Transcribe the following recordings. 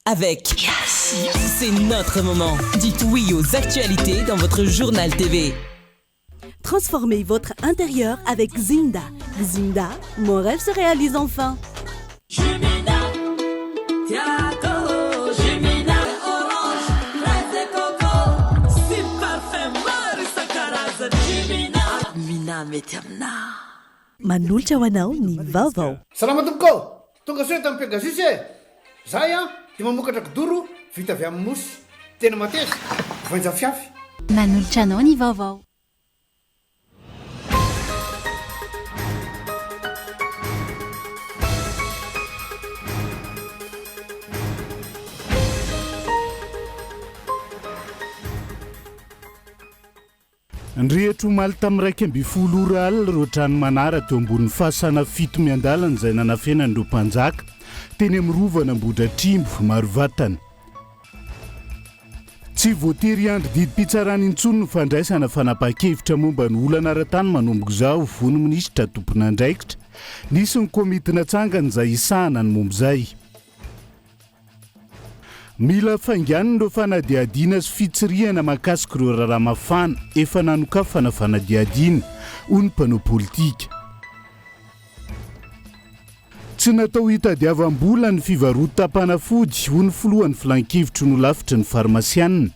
avec Yes. C'est notre moment. Dites oui aux actualités dans votre journal TV. Transformez votre intérieur avec Zinda. Zinda, mon rêve se réalise enfin. Jumina, Tiago, Jumina, orange, fraise et coco, si parfum, Marisa Caraza, Jumina, Mina Metamna. Manolotra ho anao ny vaovao. Salama tompoko, tonga soe tamin'ny Pegasus e. Zahay dia mamokatra kidoro vita avy amin'ny mosy. Tena mateza, voanja fiafy. Manolotra anao ny vaovao. Andrehetro maly tamin'ny raika amby folo ora alina ro trano manara teo ambonin'ny fasana fito miandalana izay nanafenan'ireo mpanjaka teny amin'ny rovana Ambohidratrimo Marovatana. Tsy voatery andro didim-pitsarana intsony no fandraisana fanapa-kevitra momba ny olana ara-tany manomboka izao vony minisitra tompon'andraikitra. Nisy ny komity natsangana izay isahana ny momba izay. Mila fainganana ireo fanadiadiana sy fitsirihana mahakasika ireo raharaha mafana efa nanokafana fanadiadiana hoy ny mpanao politika. Tsy natao hitadiavam-bola ny fivarotam-panafody hoy ny filohan'ny filan-kevitry no lafitry ny farmasianina.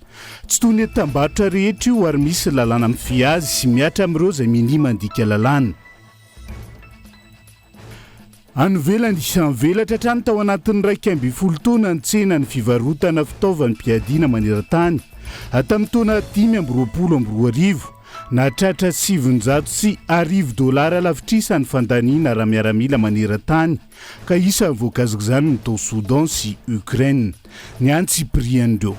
Tsy toy ny etam-barotra rehetra io ary misy lalàna amin'ny fiazy sy miatra amin'ireo izay minia mandika lalàna. Anovelany isanvelatra hatrany tao anatin'ny raika amby folo taona ny tsena ny fivarotana fitaovana mpiadiana maneran-tany. Tamin'ny taona 2020 nahatratra $710 lafitrisany fandaniana raha miaramila maneran-tany ka isan'ny voankazo izany ny tao Soudan sy Ukraine. Ny antsy priandreo.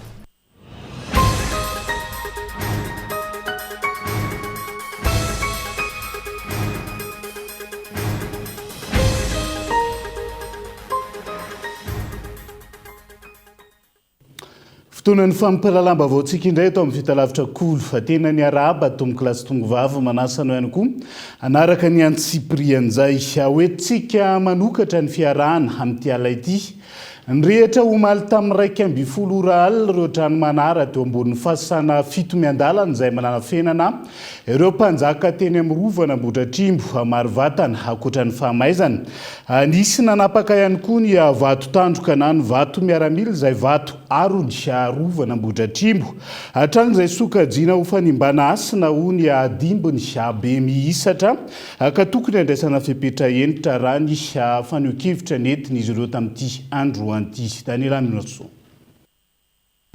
Fotoana ny fampirahalamba vaoantsika indray atao amin'ny fitalavitra kolo fa tena ny araba tomboky lasy tongovava manasana ihany koa anaraka ny antsiprian'izay hoentsika manokatra ny fiarahana amin'ity ala ity. Nyrehitra ho maly tamin'ny raika amby folo ora alina ireo trano manara teo ambonin'ny fasana fito miandalana izay manana fenana ireo mpanjaka teny amin'ny rovana Ambohidratrimo Marovatana ankoatra ny fahamaizana. Nisy nanapaka ihany koa ny vato tandroka na ny vato miaramila izay vato arony rovana Ambohidratrimo. Hatrany izay sokajiana ho fanimbana asina ho ny adimbony be mihisatra ka tokony andraisana fepetra enitra raha ny fanio-kevitra nentin'izy ireo tamin'ity andro anty. Daniela Minaso.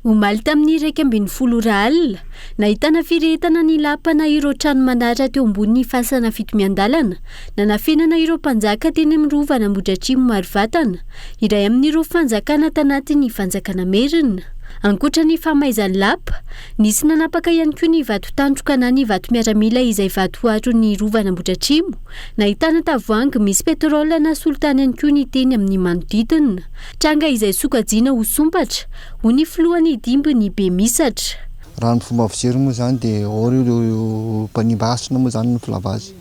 Omaly tamin'ny raika ambin'ny folo ora alina nahitana firetana ny lapana ireo trano manara teo ambony fasana fito miandalana nanafenana ireo mpanjaka teny amin'ny rovana Ambohidratrimo Marovatana iray amin'ireo fanjakana tanatin'ny fanjakana Merina. Ankoatra ny fahamaizan'ny lapa, nisy nanapaka ihany koa ny vato tandroka na ny vato miaramila izay vato atron'ny rovana Ambohidratrimo. Nahitana tavoahangy misy petrôla na solitany ihany koa ny teny amin'ny manodidina. Tranga izay sokajiana ho sompatra, ho ny filohan'ny dimbiny be misatra. Raha ny fomba fijery moa zany dia ireo mpanimba asina moa zany ny filava azy.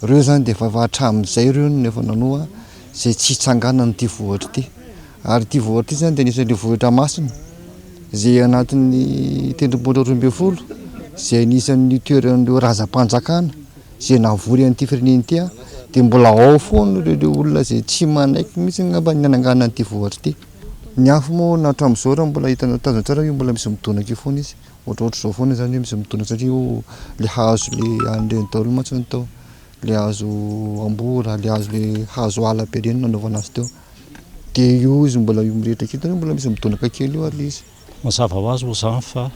Ireo zany dia efa hatramin'izay ireo nefa nanoa izay tsy hitsanganana ity vohatra ity. Ary ity vohatra ity zany dia anisan'ilay vohatra masina izay anatin'ny tendrombohitra 12 izay anisan'ny toeran'ireo razam-panjakana izay navory an'ity firenena ity dia mbola ao foana ireo olona izay tsy manaiky mihitsy ngamba ny ananganana an'ity vohatra ity. Ny afo moa na hatramin'izao raha mbola hitanao tazana tsara io mbola misy midonaka io foana izy. Ohatrohatry izao foana zany hoe misy midonaka satria le hazo le an'ireny Daholo mantsy ny tao, le hazo ambora, le hazo le hazo ala be ireny nanaovana azy teo. Dia io izy mbola io mirehitra aketony mbola misy midonaka kely io ary izy. Mazava ho azy ho zany fa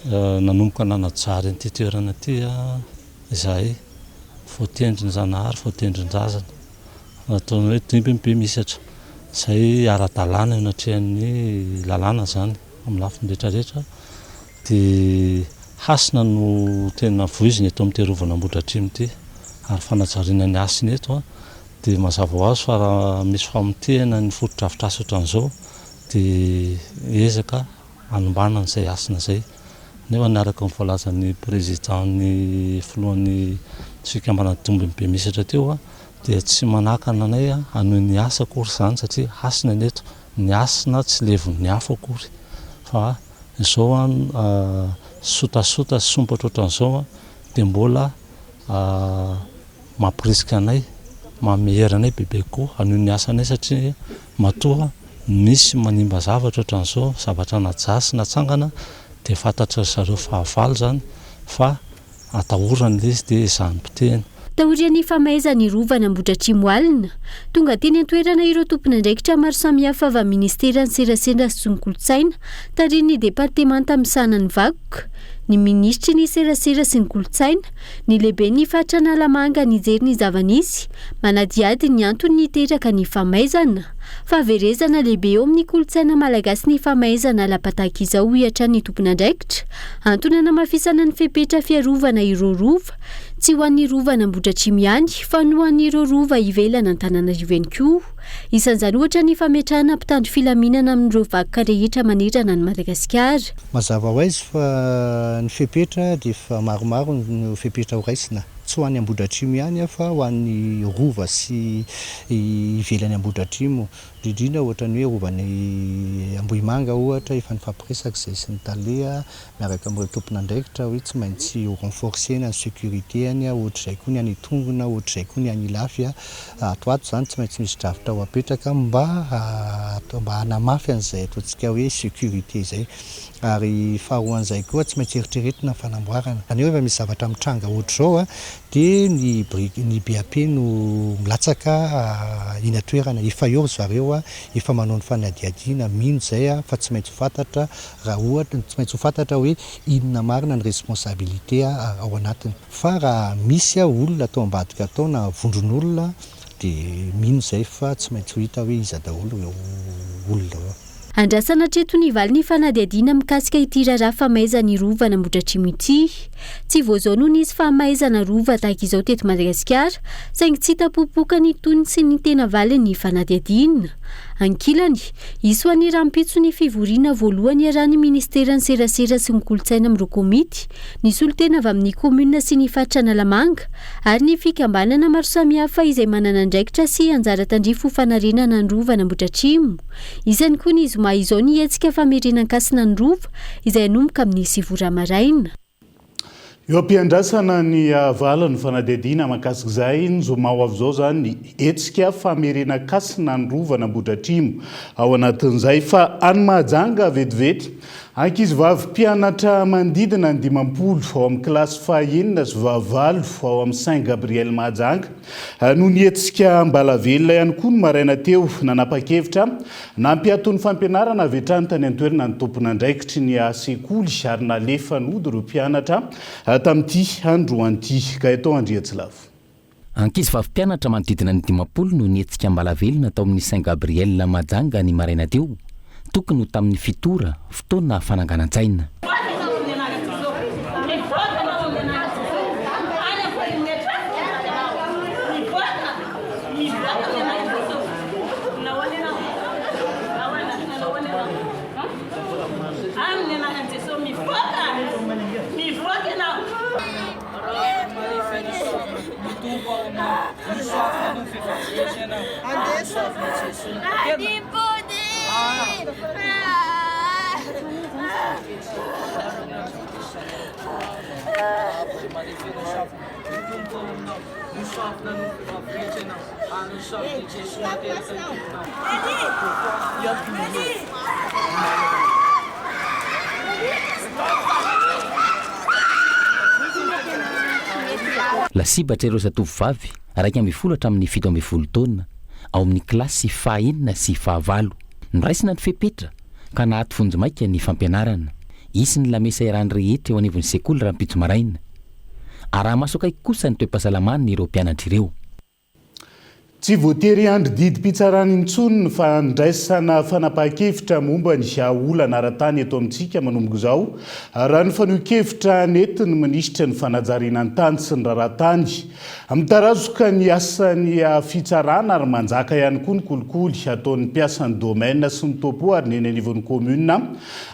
nanomboka nanajary an'ity toerana ity izay voatendriny zanahary, voatendriny razana. Ataony hoe dimbym-be misatra. Izay ara-dalàna natrehan'ny lalàna zany amin'ny lafiny rehetrarehetra. Dia hasina no tena voiziny eto amin'ity rovana Ambohidratrimo ity ary fanajariana ny asiny eto dia mazava ho azy fa raha misy famotehana ny foto-drafitr'asa ohatran'izao dia ezaka anombanana izay asina izay. Nefa niaraka ny voalazan'ny présidentny filohan'ny fikambanana dimbym-be misatra teo dia tsy manakana anay hanohy ny asa akory izany satria hasina ny eto ny asina tsy levon'ny afo akory fa izao sotasota sy sombatra ohatran'izao dia mbola mampirisika anay mameheranay bebe koa anio ny asanay satria matoa misy manimba zavatra ohatran'izao zavatra najasy natsangana dia fantatra zareo fahavalo zany fa atahorana le izy dia izany piteny. Taorian'ny famaizan'ny rovana Ambohidratrimo alina tonga teny an-toerana ireo tompon'andraikitra maro samihafa avy amin'ny ministeran'ny serasera sy ny kolontsaina tarian'ny departemanta misanany vakoka, ny ministry ny serasera sy ny kolontsaina, ny lehibe ny fatra Analamanga nijery ny zava-nisy manadiady ny antony niteraka ny famaizana. Fahaverezana lehibe eo amin'ny kolontsaina malagasy ny famaizana lapataka izao hiatra ny tompon'andraikitra antony namafisana ny fepetra fiarovana ireo rova tsy ho an'ny rovana Ambohidratrimo ihany fa no an'ireo rova ivelana Antananarivo ihany koa. Isan'izany ohatra ny fametrahana mpitandro filaminana amin'ireo vakoka rehetra manerana ny Madagasikara. Mazava ho aizy fa ny fepetra dia efa maromaro ny fepetra ho raisina. Tsy ho an'ny Ambohidratrimo ihany fa ho an'ny rova sy ivelany Ambohidratrimo. Indrindra ohatra ny hoe rovan'ny Ambohimanga ohatra efa nifampiresaka izay sy ny taleha miaraka amin'ireo tompon'andraikitra hoe tsy maintsy ho renforcena ny sécurité-any ohatr'izay koa ny any tongona ohatr'izay koa ny any lafy ato zany tsy maintsy misy drafitra ho apetraka mba hanamafy an'izay ataontsika hoe sécurité izay. Ary faharoan'izay koa tsy maintsy eritreretina ny fanamboarana. Any hoe efa misy zavatra mitranga ohatr'izao dia ny BAP no milatsaka iny toerana efa eo zareo efa manao ny fanadiadiana mino izay fa tsy maintsy ho fantatra raha ohatra tsy maintsy ho fantatra hoe inona marina ny responsabilité ao anatiny. Fa raha misy olona atao ambadika atao na vondron'olona dia mino izay fa tsy maintsy ho hita hoe iza daholo olona. Andrasana hatreto ny vali ny fanadiadiana mikasika ity raharaha famaizan'ny rovana Ambohidratrimo ity. Tsy voazao noho nisy famaizana rova tahaka izao teto Madagasikara saingy tsy tapopokany tony sy ny tena valiny fanadiadiana. Ankilany, isy ho an'ny rahampitso ny fivoriana voalohany arahan'ny ministeran'ny serasera sy ny kolontsaina amin'ireo komity, ny solotena avy amin'ny komuna sy ny fatra Analamanga ary ny fikambanana maro samihafa izay manana andraikitra sy anjara tandrifo fanarenana ny rovana Ambohidratrimo. Isany koa ny zoma izao ny hetsika famerenan-kasina ny rova izay anomboka amin'ny sivora maraina. Eo am-piandrasana ny avalany fanadiadiana mahakasika izay ny zoma ho avy izao zany ny hetsika famerenan-kasina ny rovana Ambohidratrimo ao anatin'izay fa any Mahajanga vetivety ankizy vavy mpianatra mandidina ny 50 ao amin'ny kilasy fahaenina sy fahavalo ao amin'ny Saint Gabriel Mahajanga no ny hetsika mbalavelona ihany koa no maraina teo nanapa-kevitra nampiaton'ny fampianarana avy hatrany tany an-toerana ny tompon'andraikitry ny sekoly ary nalefa nody ireo mpianatra tamin'ity androan'ity ka eto Andriatsilavo. Ankizy vavy mpianatra manodidina ny 50 no ny hetsika mbalavelona tao amin'ny Saint Gabriel Mahajanga ny maraina teo tokony ho tamin'ny fitora fotoana fananganan-tsaina. Lasibatra ireo zatovovavy araiky amby folo hatramin'ny 17 taona ao amin'ny kilasy fahaenina sy fahavalo. Noraisina ny fepetra ka nahaty vonjomaika ny fampianarana. Isy ny lamesa iarany rehetra eo anivon'ny sekoly rahampitso maraina. Araha maso akaiky kosa ny toe-pahasalamana ireo mpianatra ireo. Tsy voatery andro didim-pitsarana intsony ny fandraisana fanapahan-kevitra momba ny olana ara-tany eto amintsika manomboka izao raha ny faneho-kevitra nentiny minisitra ny fanajariana ny tany sy ny raharatany mitarazoka ny asany fitsarana ary manjaka ihany koa ny kolikoly ataon'ny mpiasan'ny domaine sy ny topo ary ny eny anivon'ny komuna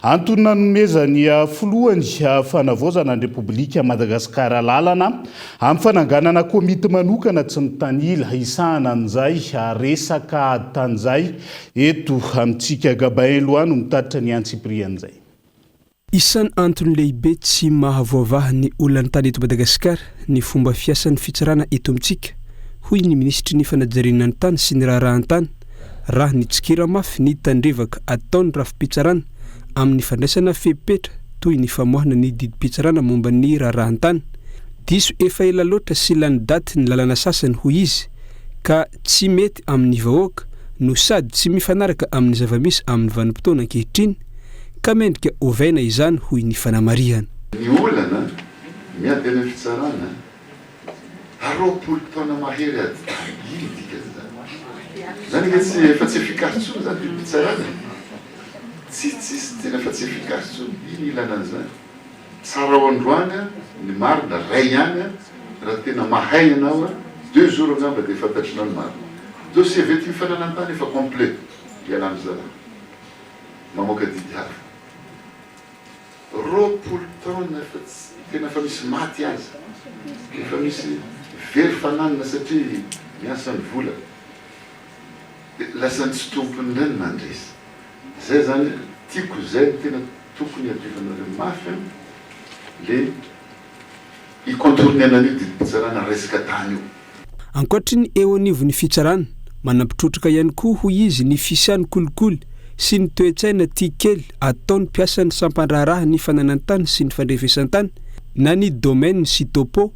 antony nanomezany filohany fanavaozana ny Repoblika Madagasikara lalana amin'ny fananganana komity manokana tsy mitanila isahana an'izay resaka tan'izay eto amintsika gabaelo no mitatitra ny antsiprian'izay. Isan'ny antony lehibe tsy mahavoavaha ny olona tany eto Madagasikara ny fomba fiasan'ny fitsarana eto amintsika, hoy ny ministry ny fanajariana ny tany sy ny raharahantany raha ny tsikira mafy ny tandrevaka ataony rafi-pitsarana amin'ny fandraisana fepetra toy ny famoahana ny didim-pitsarana momba ny raharahantany. Diso efa ela loatra sy lany daty ny lalana sasany hoy izy ka tsy mety amin'ny vahoaka no sady tsy mifanaraka amin'ny zavamisy amin'ny vanim-potoana ankehitriny ka mendrika ovaina izany hoy ny fanamarihana. Ny olana miady amin'ny fitsarana roapolo taona mahery ady iny dika zany hoe tsy efa tsy efikasy tsony zany fitsarana tsy tena efa tsy efikasy tsony iny ilana an'izany tsara ao androany ny marina ray ihany raha tena mahay anao 2 jours angamba dia fantatrinao ny marina dossier vety mifananantany efa complet iala am'izany mamoaka didy hafa roapolo taona tena efa misy maty azy efa misy very fananina satria miasa ny vola lasa ny tsy tompony reny nandresy zay zany tiako zay tena tokony adrivanareo mafy le icontournena an'io didim-pitsarana resaka tany io. Ankoatry ny eo anivon'ny fitsarana manampitrotraka ihany koa hoy izy ny fisiany kolikoly sy ny toetsaina tia kely ataony mpiasa ny sampandraharaha ny fananantany sy ny fandrefesantany na ny domaine sy topo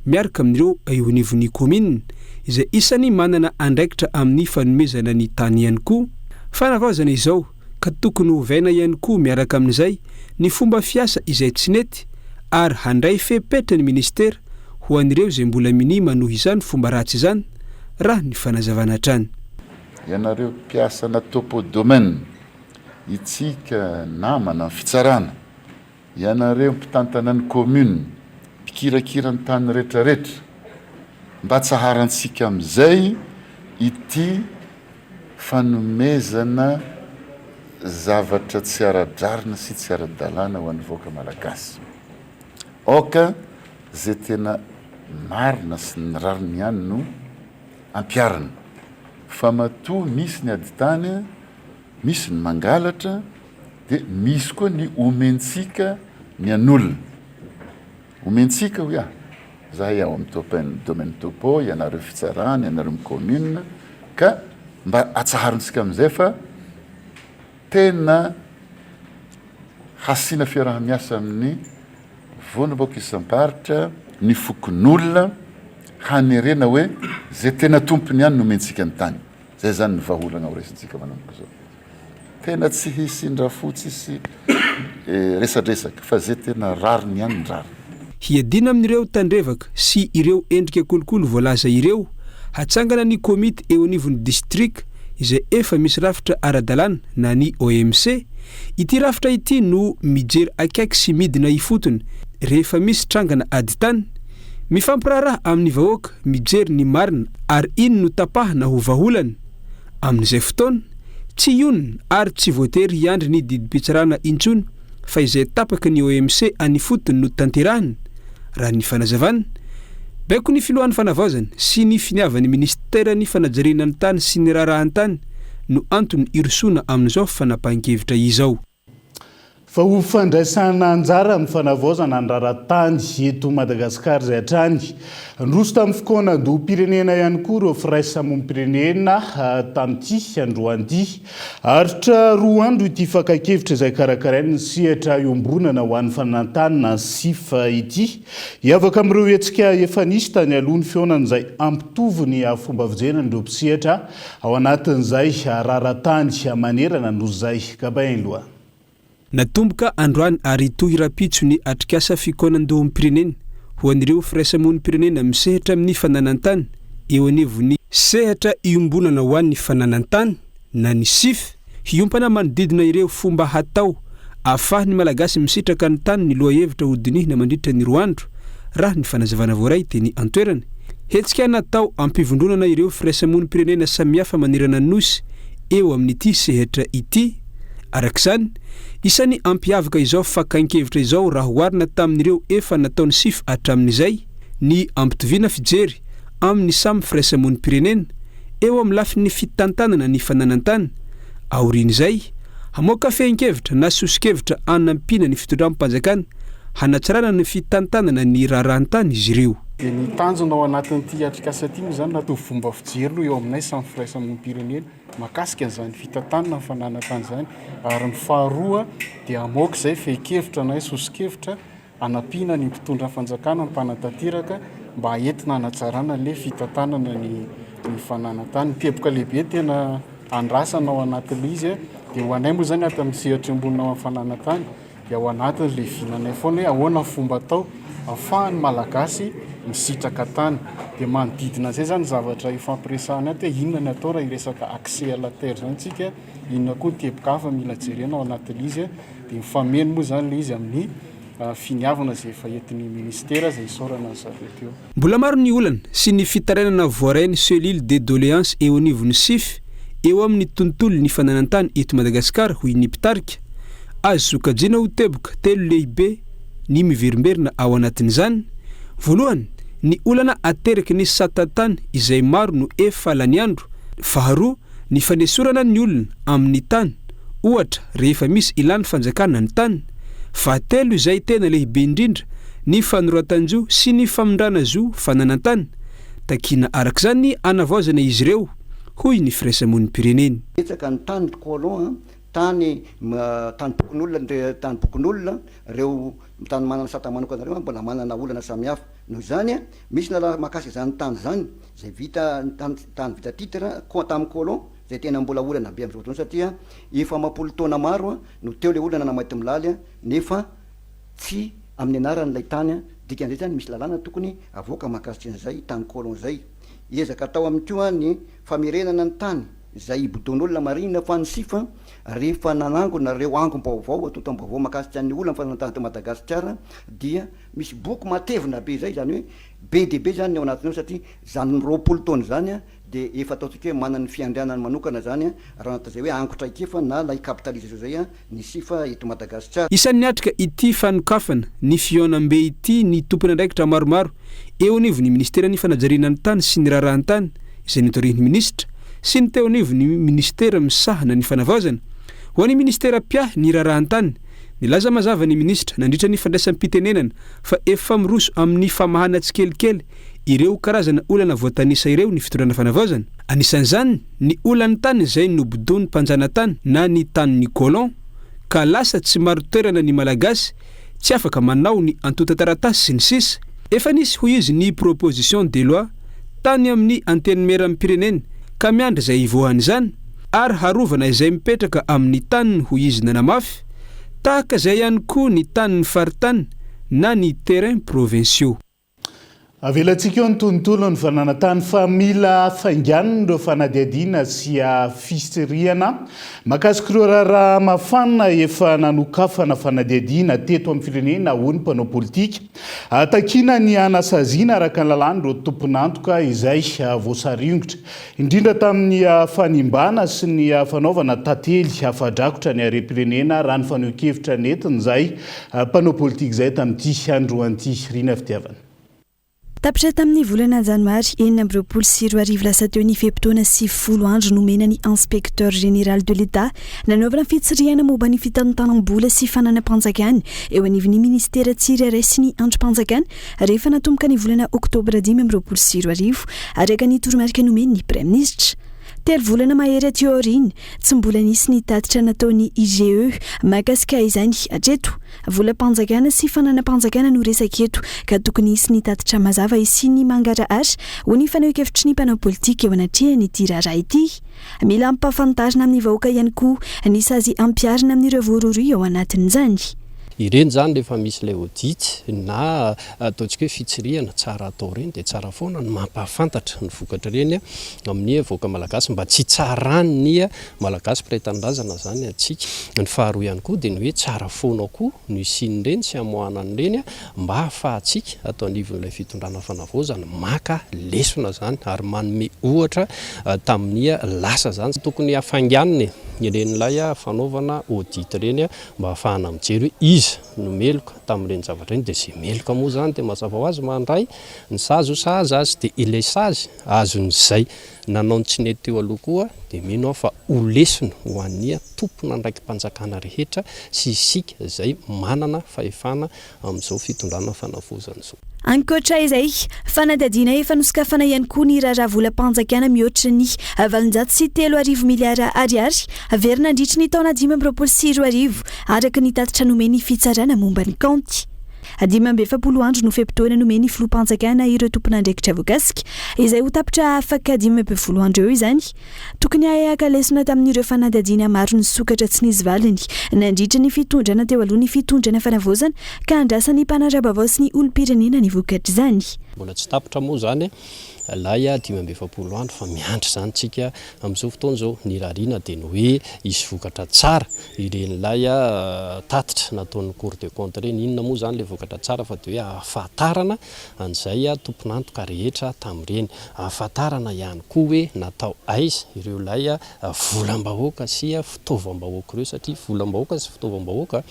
miaraka amin'ireo eo anivon'ny commune izay isany manana andraikitra amin'ny fanomezana ny tany ihany koa. Fanavaozana izao ka tokony ovaina ihany koa miaraka amin'izay ny fomba fiasa izay tsy nety ary handray fepetra ny ministera ho an'ireo izay mbola minima noho izany fomba ratsy izany raha ny fanazavana hatrany. Ianareo mpiasa na topo domaine itsika namana fitsarana, ianareo mpitantana ny commune mpikirakira ny tany rehetrarehetra mba tsaharantsika amin'izay ity fanomezana zavatra tsy ara-drarina sy tsy ara-dalàna ho an'ny vahoaka malagasy. Oka zay tena marina sy ny rariny ihany no ampiarana fa matoa misy ny aditany, misy ny mangalatra, dia misy koa ny omentsika ny an'olona. Omentsika hoe zahay ao amin'ny domaine topo, ianareo fitsarana, ianareo amin'ny commune, ka mba atsaharontsika amin'izay fa tena hasina fiarah-miasa amin'ny vonim-baoka isam-paritra ny fokon'olona hanerena hoe zay tena tompony ihany nomentsika ny tany. Zay zany ny vaholana ho resintsika manomboka zao. Tena tsy hisy indrafotsy sy resadresaka fa zay tena rariny ihany ny rariny. Hiadina amin'ireo tandrevaka sy ireo endrika kolokolo voalaza ireo hatsangana ny komity eo anivon'ny district izay efa misy rafitra ara-dalàna na ny OMC. Ity rafitra ity no mijery akaiky sy midina ifotony rehefa misy trangana aditany mifampiraraha amin'ny vahoaka mijery ny marina ary iny no tapahana ho vaholana. Amin'izay fotoana tsy ionona ary tsy voatery hiandry ny didim-pitsarana intsony fa izay tapaka ny OMC anifotony no tanterahany. Raha ny fanazavana baiko ny filohan'ny fanavaozana sy ny finiavan'ny ministera ny fanajariana ny tany sy ny raharahantany no antony irosoana amin'izao fanapahan-kevitra izao. Fa ho fandraisana anjara amin'ny fanavaozana ny raharatany eto Madagasikara izay hatrany. Ndroso tamin'ny fokoanan-doham-pirenena ihany koa ireo firaisamonim-pirenena tamin'ity androany aritra 2 andro ity fakakevitra izay karakarainy ny sehatra iombonana ho an'ny fanantanana sifa ity. Hiavaka amin'ireo hetsika efa nisy tany aloha ny fionana izay ampitovy ny fomba fijerena ireo mpisehatra ao anatin'izay raharatany manerana noho izay gabain-loha. Natomboka androany ary tohy rapitso ny atrikasa fikoanan-doham-pirenena ho an'ireo firaisamonim-pirenena misehatra amin'ny fananantany eo anivon'ny sehatra iombonana ho an'ny fananantany na ny SIF hiompana manodidina ireo fomba hatao ahafahan'ny malagasy misitraka ny tany ny loha hevitra hodinihina mandritra ny 2 andro raha ny fanazavana voaray teny antoerana. Hetsika natao ampivondronana ireo firaisamonim-pirenena samihafa manerana ny nosy eo amin'ity sehatra ity. Arak'izany isany ampiavaka izao fakankevitra izao raha hoarina tamin'ireo efa nataony SIF hatramin'izay ny ampitoviana fijery amin'ny samy firaisamonim-pirenena eo amin'ny lafin'ny fitantanana ny fananan-tany aorian'izay hamoaka fehinkevitra na sosikevitra anampina ny fitondram-panjakana hanatsarana ny fitantanana ny raharahantany izy ireo. Dia ny tanjona ao anatin'ity atrikasa ity moa zany natovy fomba fijery aloha eo aminay samy firaisan'ny pirenena mahakasika an'izany fitantanana ny fananantany zany. Ary ny faharoa dia hamoaka izay fehinkevitra na sosikevitra anampina ny mpitondra fanjakana ny mpanatanteraka mba entina hanatsarana le fitantanana ny fananantany. Teboka lehibe tena andrasana ao anatin'ilay izy dia ho anay moa zany ato amin'ny sehatra ambonina amin'ny fananantany dia ao anatin'ny levinanay foana hoe ahoana fomba atao ahafahan'ny malagasy misitraka tany. Dia manodidina izay zany zavatra ifampiresahana ato hoe inona ny atao raha iresaka accès à la terre zany tsika, inona koa teboka hafa mila jerena ao anatin'ilay izy dia mifameno moa zany le izy amin'ny finiavana izay efa entin'ny ministera izay isaorana ny zareo teo. Mbola maro ny olana sy ny fitarainana voarainy cellule de doléance eo anivon'ny SIF eo amin'ny tontolo ny fananantany eto Madagasikara hoy ny mpitarika. Azo sokajiana ho teboka telo lehibe ny miverimberina ao anatin'izany. Voalohany, ny olana ateraka ny satatany izay maro no efa lany andro. Faharoa, ny fanesorana ny olona amin'ny tany, ohatra rehefa misy ilany fanjakana ny tany. Fahatelo izay tena lehibe indrindra, ny fanoratanjo sy ny famondrana zo fananantany. Takina arak'izany anavaozana izy ireo hoy ny firaisamon'ny pireneny. Etsaka ny tany kolon tany bokon'olona reo tany manana sata manokana reo mbola manana olana samihafa. Noho izany misy nala makasika zany tany zany zay vita tany vita titre tamin'ny kolon zay tena mbola olana be amin'izao fotoana satria efa mampolo taona maro no teo le olana namaty milaly nefa tsy amin'ny anarany ilay tany dikan'izay zany misy lalàna tokony avoaka mahakasika an'izay tany kolon zay. Ezaka atao amin'ny koa ny famerenana ny tany izay ibodon'olona marina fa ny SIF rehefa nanango nareo angom-baovao atotam-baovao mahakasika ny olona fananantany to Madagasikara dia misy boky matevina be zay zany hoe be dia be zany ao anatin'io satria zany 20 taona zany dia efa ataontsika hoe manana ny fiandrianany manokana zany raha natao zay hoe angotra ikefa na lay capitalisation zay ny SIF eto Madagasikara. Isan'ny atrika ity fanokafana ny fionam-be ity ny tompony andraikitra maromaro eo anivon'ny ministera ny fanajariana ny tany sy ny raharahantany izay notorian'ny ministra sy ny teo anivon'ny ministera misahana ny fanavaozana. Ho an'ny ministera pia ny raharahantany nilaza mazava ny ministra nandritra ny fandraisam-pitenenana fa efa miroso amin'ny famahana tsikelikely ireo karazana olana voatanisa ireo ny fitondrana fanavaozana. Anisan'izany ny olan'ny tany izay nobodon'ny mpanjanatany na ny tanin'ny kolon ka lasa tsy maro toerana ny malagasy tsy afaka manao ny antota taratasy sy ny sisa. Efa nisy hoy izy ny proposition de loi tany amin'ny antenimera pireneny ka miandry izay ivoahany izany ary harovana izay mipetraka amin'ny taniny hoy izy nanamafy tahaka izay ihany koa ny tanin'ny faritany na ny terrain provinciaux. Avelantsika eo ny tontolo ny fananantany fa mila fainganina ireo fanadiadiana sy fiseriana mahakasika ireo raharaha mafana efa nanokafana fanadiadiana teto amin'ny firenena ho ny mpanao politika. Takiana ny anasaziana araka ny lalàna ireo tompon'antoka izay voasariongotra indrindra tamin'ny fanimbana sy ny fanaovana tantely afadrakotra ny harem-pirenena raha ny faneho-kevitra netiny izay mpanao politika izay tamin'ity androan'ity Rina Fitiavana. Tapitra tamin'ny volana janoary 2024 lasa teo ny fepitoana 90 andro nomena ny inspecteur général de l'État nanaovana fitsirihana momba ny fitantanam-bola sy fananam-panjakana eo anivon'ny ministera tsirairay sy ny androm-panjakana rehefa natomboka ny volana oktobra 2024 araka ny toromarika nomen'ny prime ministre. Telo volana mahery aty aoriana tsy mbola nisy ny tatitra nataon'ny IGE mahakasika izany hatreto volam-panjakana sy fananam-panjakana no resaka eto ka tokony hisy ny tatitra mazava isiany mangarahara ho ny faneho-kevitry ny mpanao politika eo anatrehanyity raharaha ity. Mila ampahafantarina amin'ny vahoaka ihany koa ny sazy ampiarina amin'ireo voarory ao anatin'izany. Ireny zany rehefa misy ilay audit na ataontsika hoe fitsirihana tsara atao reny dia tsara foana ny mampahafantatra ny vokatra reny amin'ny vahoaka malagasy mba tsy tsarany malagasy mpiray-tanindrazana zany atsika. Ny faharoa ihany koa dia ny hoe tsara foana koa no isin'ireny sy amohanany reny mba hahafahantsika atao anivon'ilay fitondrana fanavaozana maka lesona zany ary manome ohatra tamin'ny lasa zany tokony hafainganiny. irenylay fanaovana audit reny mba hahafahana mijery hoe iza no meloka tamin'ireny zavatra reny dia zay meloka moa zany dia mazava ho azy mandray ny sazy ho sahaza azy dia ilay sazy azon'izay nanao ny tsy nety teo aloha koa dia mino aho fa olesona ho an'ny tompona ndraiky mpanjakana rehetra sy isika izay manana fahefana amin'izao fitondrana fanavozana izao. Ankoatra izay fanadadiana efa nosokafana ihany koa ny raharaha volam-panjakana mihoatra ny 603 miliara ariary averina andritra ny taona 2024 araka ny tatitra nomeny fitsarana momba ny kaonty. 12 andro no fepitoana nomeny filohampanjakana ireo tompon'andraikitra voakasika izay ho tapitra afaka 12 andro eo izany. Tokony ahaka lesona tamin'ireo fanadadiana maro ny sokatra tsy nisy valiny nandritra ny fitondrana teo aloha ny fitondrana fanavozana ka andrasan'ny mpanarabavao sy ny olom-pirenena ny vokatra izany. Mbola tsy tapitra moa zany lay 12 andro fa miandry zany tsika amin'izao fotoana izao ny rarina dia ny hoe isy vokatra tsara ireny lay tatitra nataon'ny Cour des comptes reny. Inona moa zany ilay vokatra tsara fa dia hoe ahafantarana an'izay tompon'antoka rehetra tamin'ireny, ahafantarana ihany koa hoe natao aiza ireo lay volam-bahoaka sy fitaovam-bahoaka ireo satria volam-bahoaka sy fitaovam-bahoaka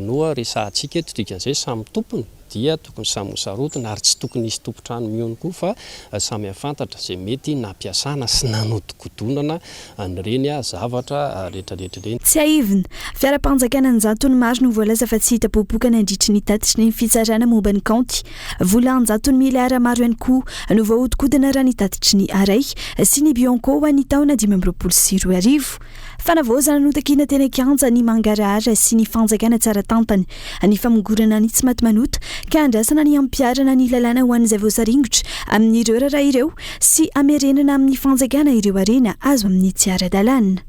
no resahantsika eto dikan'izay samy tompony dia tokony samy sarotina ary tsy tokony isy tompotrano miony koa fa samy afantatra izay mety nampiasana sy nanodikodonana an'ireny zavatra rehetrarehetra ireny. Tsy aivina fiara-panjakana ny zatony maro no voalaza fa tsy hita popoka nandritra ny tatitra ny fitsarana momba ny kaonty. Vola 100 miliara maro ihany koa no voahodinkodina raha ny tatitra ny aray sy ny Bianco ho an'ny taona 2024. Fanavozana no takina tena kianja ny mangarahara sy ny fanjakana tsara tampany ny famongorana ny tsy maty manota ka andrasana ny ampiarana ny lalàna ho an'izay voasaringotra amin'ireo raharaha ireo sy amerenana amin'ny fanjakana ireo arena azo amin'ny tsy ara-dalàna.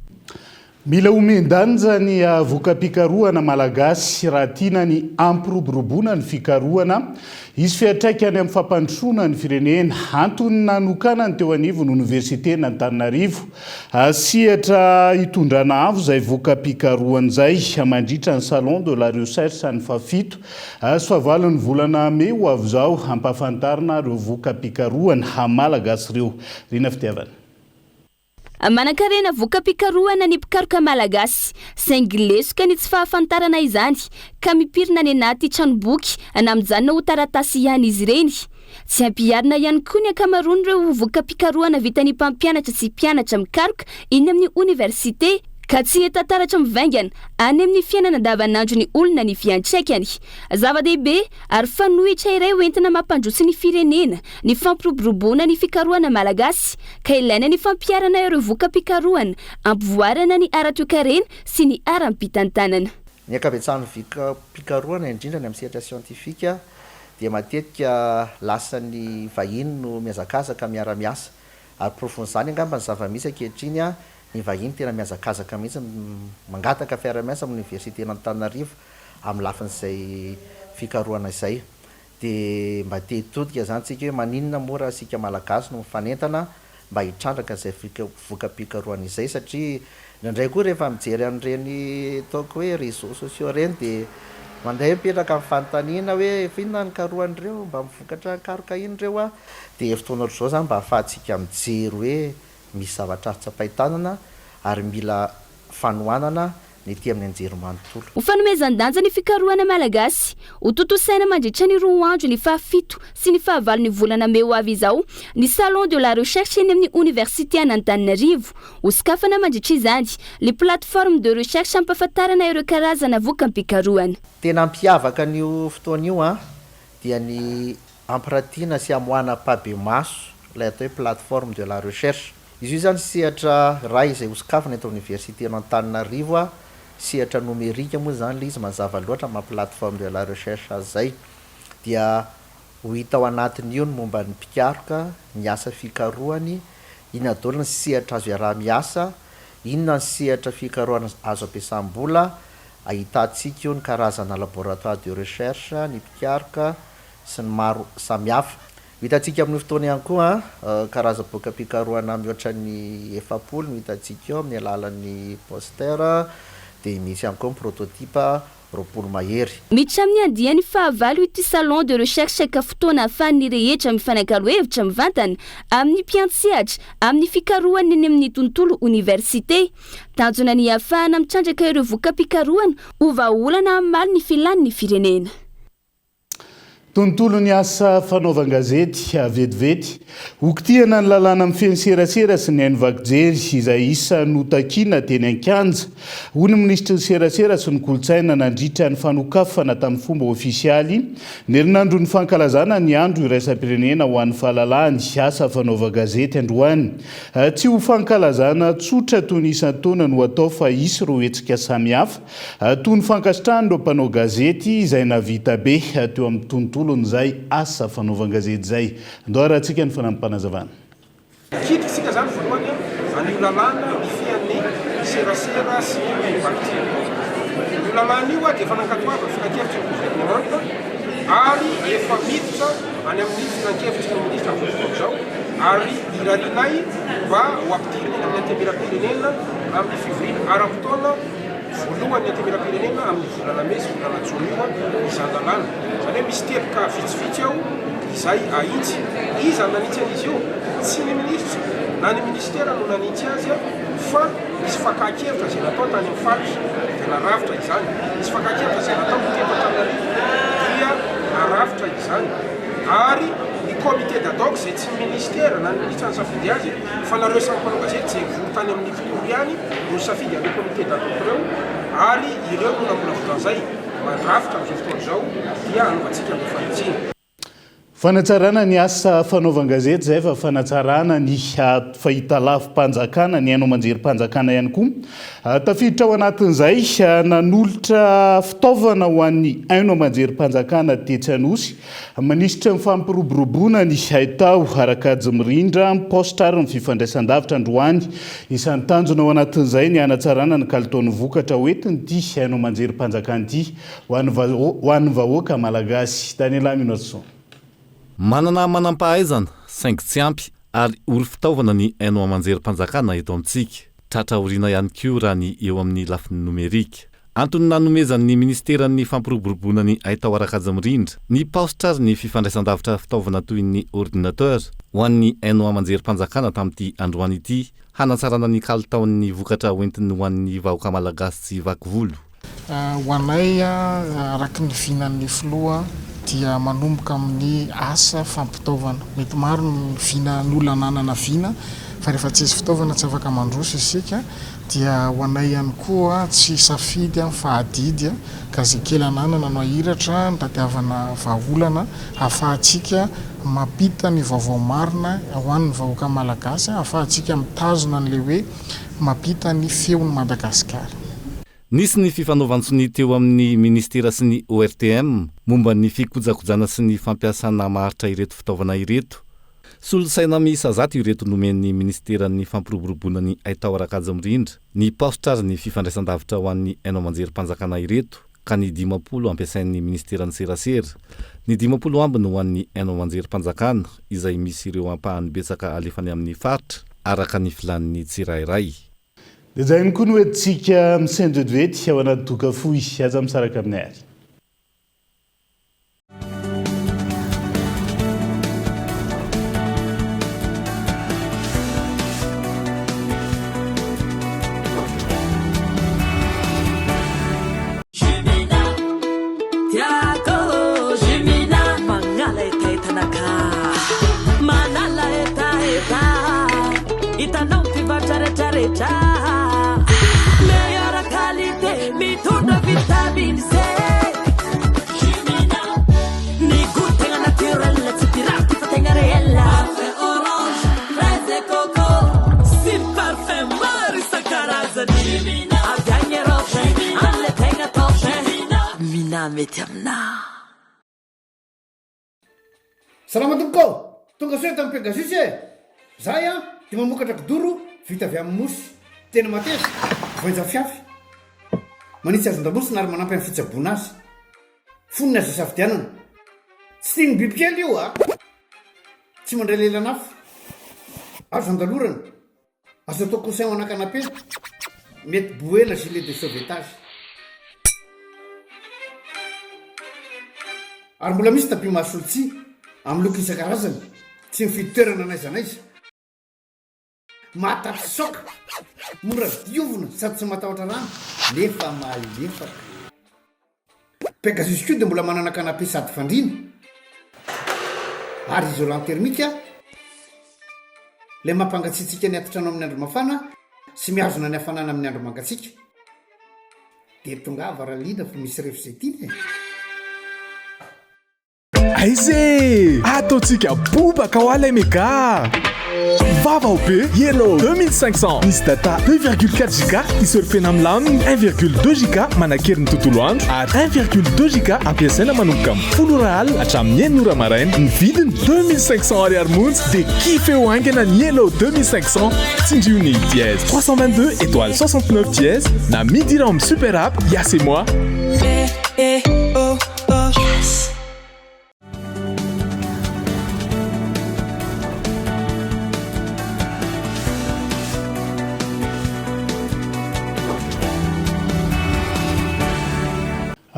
Mila omendanja ny voka-pikarohana malagasy raha tiana ny ampiroboroboana ny fikarohana izy fiatraikany amin'ny fampandrosoana ny firenena. Antony nanokanany teo anivon'ny Université n'Antananarivo sihatra hitondrana avo izay voka-pikarohana izay mandritra ny Salon de la Recherche ny fafito sy fahavalon'ny volana May ho avy izao hampafantarina ireo voka-pikarohana malagasy ireo. Rina fitiavana. Manan-karena voka-pikarohana ny mpikaroka malagasy saingy lesoka ny tsy fahafantarana izany ka mipirina ny anaty tranomboky na mijanona ho taratasy ihany izy ireny. Tsy ampiarina ihany koa ny ankamaroany ireo voka-pikarohana vitan'ny mpampianatra sy mpianatra mikaroka iny amin'ny université ka tsy hita-taratra mivaingana any amin'ny fiainana andavanandro ny olona ny fiantraikany. Zava-dehibe ary fanohitra iray hoentina mampandroso ny firenena ny fampiroboroboana ny fikarohana malagasy ka ilaina ny fampiarana ireo voka-pikarohana ampivoarana ny ara-toekarena sy ny ara-pitantanana. Ny ankabetsahany voka-pikarohana indrindra ny amin'ny sehatra siantifika dia matetika lasan'ny vahiny no miazakazaka miara-miasa ary profon'izany angamba ny zava-misy ankehitriny ny vahiny tena miazakazaka mihitsy mangataka fiara-miasa amin'ny Université n'Antananarivo amin'ny lafin'izay fikarohana izay. Dia mba te hitodika zany tsika hoe maninona moa raha sika malagasy no mifanentana mba hitrandraka izay voka-pikarohana izay satria indraindray koa rehefa mijery an'ireny ataoko hoe réseaux sociaux ireny dia mandeha mipetraka amin'ny fanontaniana hoe inona ny karohan'ireo mba mivokatra karoka iny ireo dia fotoana ohatr'izao zany mba ahafahantsika mijery hoe misy zavatra tsapahitanana ary mila fanohanana ny ety amin'ny anjerimanontolo. Ho fanomezan-danja ny fikarohana malagasy ho totosaina mandritra ny 2 andro ny fahafito sy ny fahavalon'ny volana May ho avy izao ny Salon de la Recherche eny amin'ny Université n'Antananarivo ho sokafana mandritra izany les plateformes de recherche ampahafantarana ireo karazana voka-pikarohana. Tena ampiavaka an'io fotoana io dia ny ampiratiana sy amoahana pabemaso ilay atao hoe plateforme de la recherche. Izy io zany sehatra raha izay hosokafana eto Université n'Antananarivo sehatra nomerika moa zany le izy mazava loatra ma plateforme de la recherche zay dia ho hita ao anatin'io ny momba ny mpikaroka ny asa fikarohany inona daholo ny sehatra azo iaraha-miasa inona ny sehatra fikarohana azo ampiasam-bola ahitantsika io ny karazana laboratoire de recherche ny mpikaroka sy ny maro samihafa. Hitantsika amin'ny fotoana ihany koa karazam-boka-pikarohana mihoatra ny 700 no hitantsika eo amin'ny alalan'ny poster dia misy ihany koa prototype roapolo mahery. Miditra amin'ny andiany fahavalo ity salon de recherche ka fotoana ahafahan'ny rehetra mifanakalo hevitra mivantana amin'ny mpiantsehatra amin'ny fikarohana eny amin'ny tontolo université. Tanjona ny ahafahana mitrandraka ireo voka-pikarohana ho vahaolana amin'ny mali ny filan'ny firenena. Tontolo ny asa fanaovan-gazety vetivety hokitiana ny lalàna amin'ny fenserasera sy ny haino vakijery izay isa notakiana teny Ankanja. Hoy ny ministra ny serasera sy ny kolotsaina nandritra ny fanokafana tamin'ny fomba ofisialy ny herinandro ny fankalazana ny andro iraisam-pirenena ho an'ny fahalalahany asa fanaovan-gazety androany. Tsy ho fankalazana tsotra toy ny isan-taona no atao fa isy ireo hetsika samihafa toy ny fankasitrahana ireo mpanao gazety izay navita be teo amin'ny tontolo nizay asa fanaovan-gazety zay. Andao rahantsika ny fanampanazavana. Kitritsika zany voalohany an'io lalàna mifian'ny serasera sy ny vakijery. Io lalàna io dia efa nankatoava finan-kevitry ny gouvernemanta ary efa miditra any amin'ny finan-kevitry ny ministra amin'ny fotoana izao ary irarinay mba ho ampidirina amin'ny antemera-pirenena amin'ny fivriana ara-potoana voalohany antemera-pirenena amin'ny volana May sy volana Jona izany lalàna. Zany hoe misy teboka vitsivitsy ao izay ahitsy. Iza nanitsy an'izy io? Tsy ny ministra na ny ministera no nanitsy azy fa misy fakakevitra izay natao tany amin'ny faritra dia narafitra izany. Misy fakakevitra izay natao Teto-Antananarivo dia narafitra izany. Ary ny comité d'ad hoc izay tsy ministera na ny ministra nisafidy azy fa nareo samy mpanao gazety izay vory tany amin'ny fotoana ihany no safidy amin'ny comité d'ad hoc ireo ary ireo no nambolavolan'izay mandrafitra amin'izao fotoana izao dia anaovantsika amin'ny fanitsina. Fanatsarana ny asa fanaovan-gazety zay fa fanatsarana ny fahitalavim-panjakana ny haino amanjerim-panjakana ihany koa. Tafiditra ao anatin'izay nanolotra fitaovana ho an'ny haino amanjerim-panjakana tetsy Anosy. Manisitra ny fampiroboroboana ny haitao arakajy mirindra postra ary ny fifandraisan-davitra androany. Isan'ny tanjona ao anatin'izay ny hanatsarana ny kalitaon'ny vokatra hoentiny ity haino amanjerim-panjakana ity ho an'ny vahoaka malagasy. Daniela Minotso. Manana manam-pahaizana saingy tsy ampy ary ory fitaovana ny haino amanjerim-panjakana eto amintsika. Tratra oriana ihany koa raha ny eo amin'ny lafiny nomerika. Antony nanomezan'ny ministeran'ny fampiroboroboana ny haitao arakajy mirindra ny postra ary ny fifandraisan-davitra fitaovana toy ny ordinateur ho an'ny haino amanjerim-panjakana tamin'ity androany ity hanatsarana ny kalitaon'ny vokatra hoentiny ho an'ny vahoaka malagasy sy vakivolo. Ho anay araky ny vinan'ny filoha dia manomboka amin'ny asa fampitaovana. Mety maro ny vina ny olona ananana vina fa rehefa tsy izy fitaovana tsy afaka mandroso isika dia ho anay ihany koa tsy safidy fa adidy ka zay kely ananana no ahiratra nitadiavana vahaolana ahafahantsika mampita ny vaovao marina ho an'ny vahoaka malagasy ahafahantsika mitazona n'le hoe mampita ny feon'ny Madagasikara. Nisy ny fifanaovantsony teo amin'ny ministera sy ny ORTM momba ny fikojakojana sy ny fampiasana maharitra ireto fitaovana ireto. Solosaina miisa 10 ireto nomen'ny ministeran'ny fampiroboroboana ny haitao arakajy mirindra ny postra ary ny fifandraisan-davitra ho an'ny haino amanjerim-panjakana ireto ka ny 50 ampiasain'ny ministeran'ny serasera. Ny 50 ambiny ho an'ny haino amanjerim-panjakana izay misy ireo ampahany betsaka alefany amin'ny faritra araka ny filan'ny tsirairay. Dia zay ihany koa no entintsika misenjovedvety ao anaty doka fohy aza misaraka aminay ary. Melhor qualité, me toda vitamina C. Jimena, ni guten natural, let's pirati fatenga reella. Café orange, fraise coco, sim parfum marisa caraza. Jimena, avviane roche, alle tenga toche. Mina metamna. Salama tompoko, tonga soa tamin'ny Pegasus zay dia mamokatra kidoro vita avy amin'ny mosy tena mateza voenja fiafy manitsy azy ndamosina ary manampy amin'ny fitsaboana azy fonina azy safidianana tsy tiany bibikely io tsy mandray lelanafo azo andalorana azo atao conseil ho anakanapena mety boela gilet de sauvetage ary mbola misy tapis masolotsi amin'ny loko isan-karazany tsy mifidy toerana n'aiza n'aiza mahatapy soka mora diovina sady tsy matahotra rano nefa malefaka Pegasus dia mbola manana canapé sady fandrina ary isolant thermique le mampangatsiatsika ny atotrano amin'ny andro mafana sy miazona ny hafanana amin'ny andro mangatsiaka dia tonga avaralina fa misy refzetiny Aizé ataontsika bobaka ho alay mega vava be yellow 2500 misy data 2,4 giga isurfena milaminy 1,2 giga manakerin'ny tontolo andro ary 1,2 giga ampiasaina manomboka amin'ny 10 real hatramin'ny 9 ora maraina ny vidiny 2500 ariary montsy dia kife ho aingana ny yellow 2500 tsindriony dièse 322 étoile 69 dièse na midi ram super app yes et moi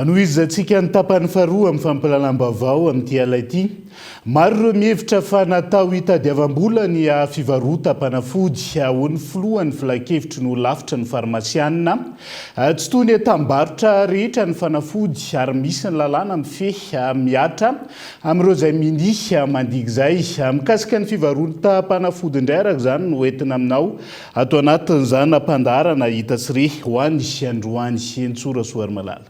Anoizatsika ny tapany faharoa amin'ny fampalalam-bavao amin'ity ala ity. Maro ireo mihevitra fa natao hitadiavam-bola ny fivarota-panafody ahoan'ny filohan'ny filakevitry no lafitra ny farmasianina. Tsy toy ny tambarotra rehetra ny fanafody ary misy ny lalàna mifehy miatra amin'ireo izay minihy mandiky izay. Mikasika ny fivarota-panafody indray araka izany no entina aminao ato anatin'izany ampandarana hita sire ho an'ny Androany Entsora Soarimalala.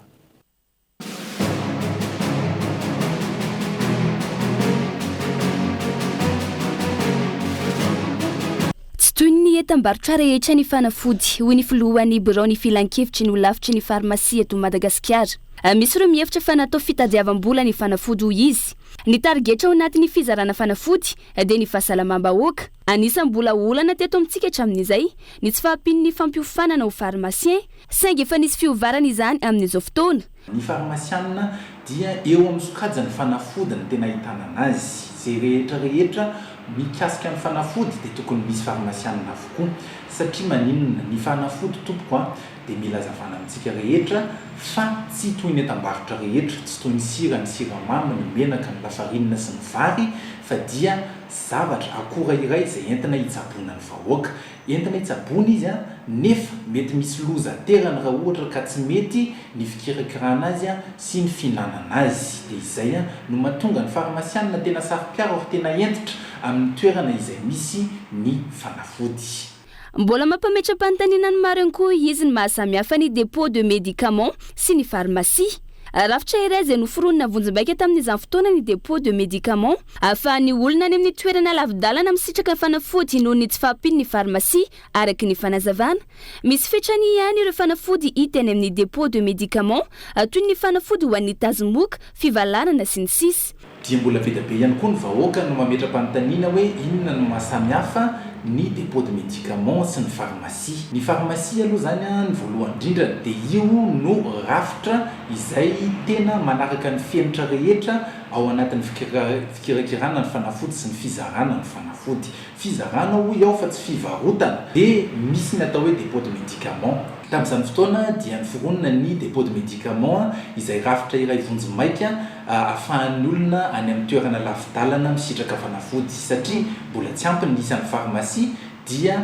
Tambarotra rehetra ny fanafody hoy ny filohan'ny birao ny filan-kevitry ny lavitry ny farmasia eto Madagasikara. Misy ireo mihevitra fa natao fitadiavam-bola ny fanafody hoy izy. Ny targetra ao anatin'ny fizarana fanafody dia ny fahasalamam-bahoaka. Anisan'ny mbola olana teto amintsika hatramin'izay ny tsy fahampian'ny fampiofanana ho farmasien saingy efa nisy fiovarana izany amin'izao fotoana. Ny farmasianina dia eo amin'ny sokajany fanafody ny tena ahitana anazy. Zay rehetra mikasika ny fanafody dia tokony misy farmasianina avokoa satria maninona ny fanafody tompoko dia mila hazavana amintsika rehetra fa tsy toy ny tambarotra rehetra, tsy toy ny sira, ny siramamy, ny menaka, ny lafarinina sy ny vary fa dia zavatra akora iray izay entina hitsaboana ny vahoaka. Entina hitsaboana izy nefa mety misy loza terany raha ohatra ka tsy mety ny fikirakirana azy sy ny fihinanana azy. Dia izay no mahatonga ny farmasianina tena sarom-piaro ary tena entitra amin'ny toerana izay misy ny fanafody. Mbola mampametra-panontaniana ny maro ihany koa izy ny mahasamihafa ny dépôt de médicaments sy ny pharmacie. Rafitra iray izay noforonina vonjim-baika tamin'izany fotoana ny dépôt de médicaments ahafahan'ny olona any amin'ny toerana lavidalana misitraka fanafody noho ny tsy fahampiany ny pharmacie araky ny fanazavana. Misy fetrany ihany ireo fanafody hita any amin'ny dépôt de médicaments toy ny fanafody ho an'ny tazomoka, fivalanana sy ny sisa. Dia mbola be dia be ihany koa ny vahoaka no mametra-panontaniana hoe inona no mahasamihafa ny dépôt de médicaments sy ny pharmacie. Ny pharmacie aloha zany ny voalohany indrindra dia io no rafitra izay tena manaraka ny fienitra rehetra ao anatin'ny fikirakirana ny fanafody sy ny fizarana ny fanafody. Fizarana hoy ao fa tsy fivarotana. Dia misy ny atao hoe dépôt de médicaments. Tamin'izany fotoana dia niforonina ny dépôt de médicaments izay rafitra iray vonjim-maika ahafahan'ny olona any amin'ny toerana lavidalana misitraka fanafody satria mbola tsy ampy ny isan'ny pharmacie dia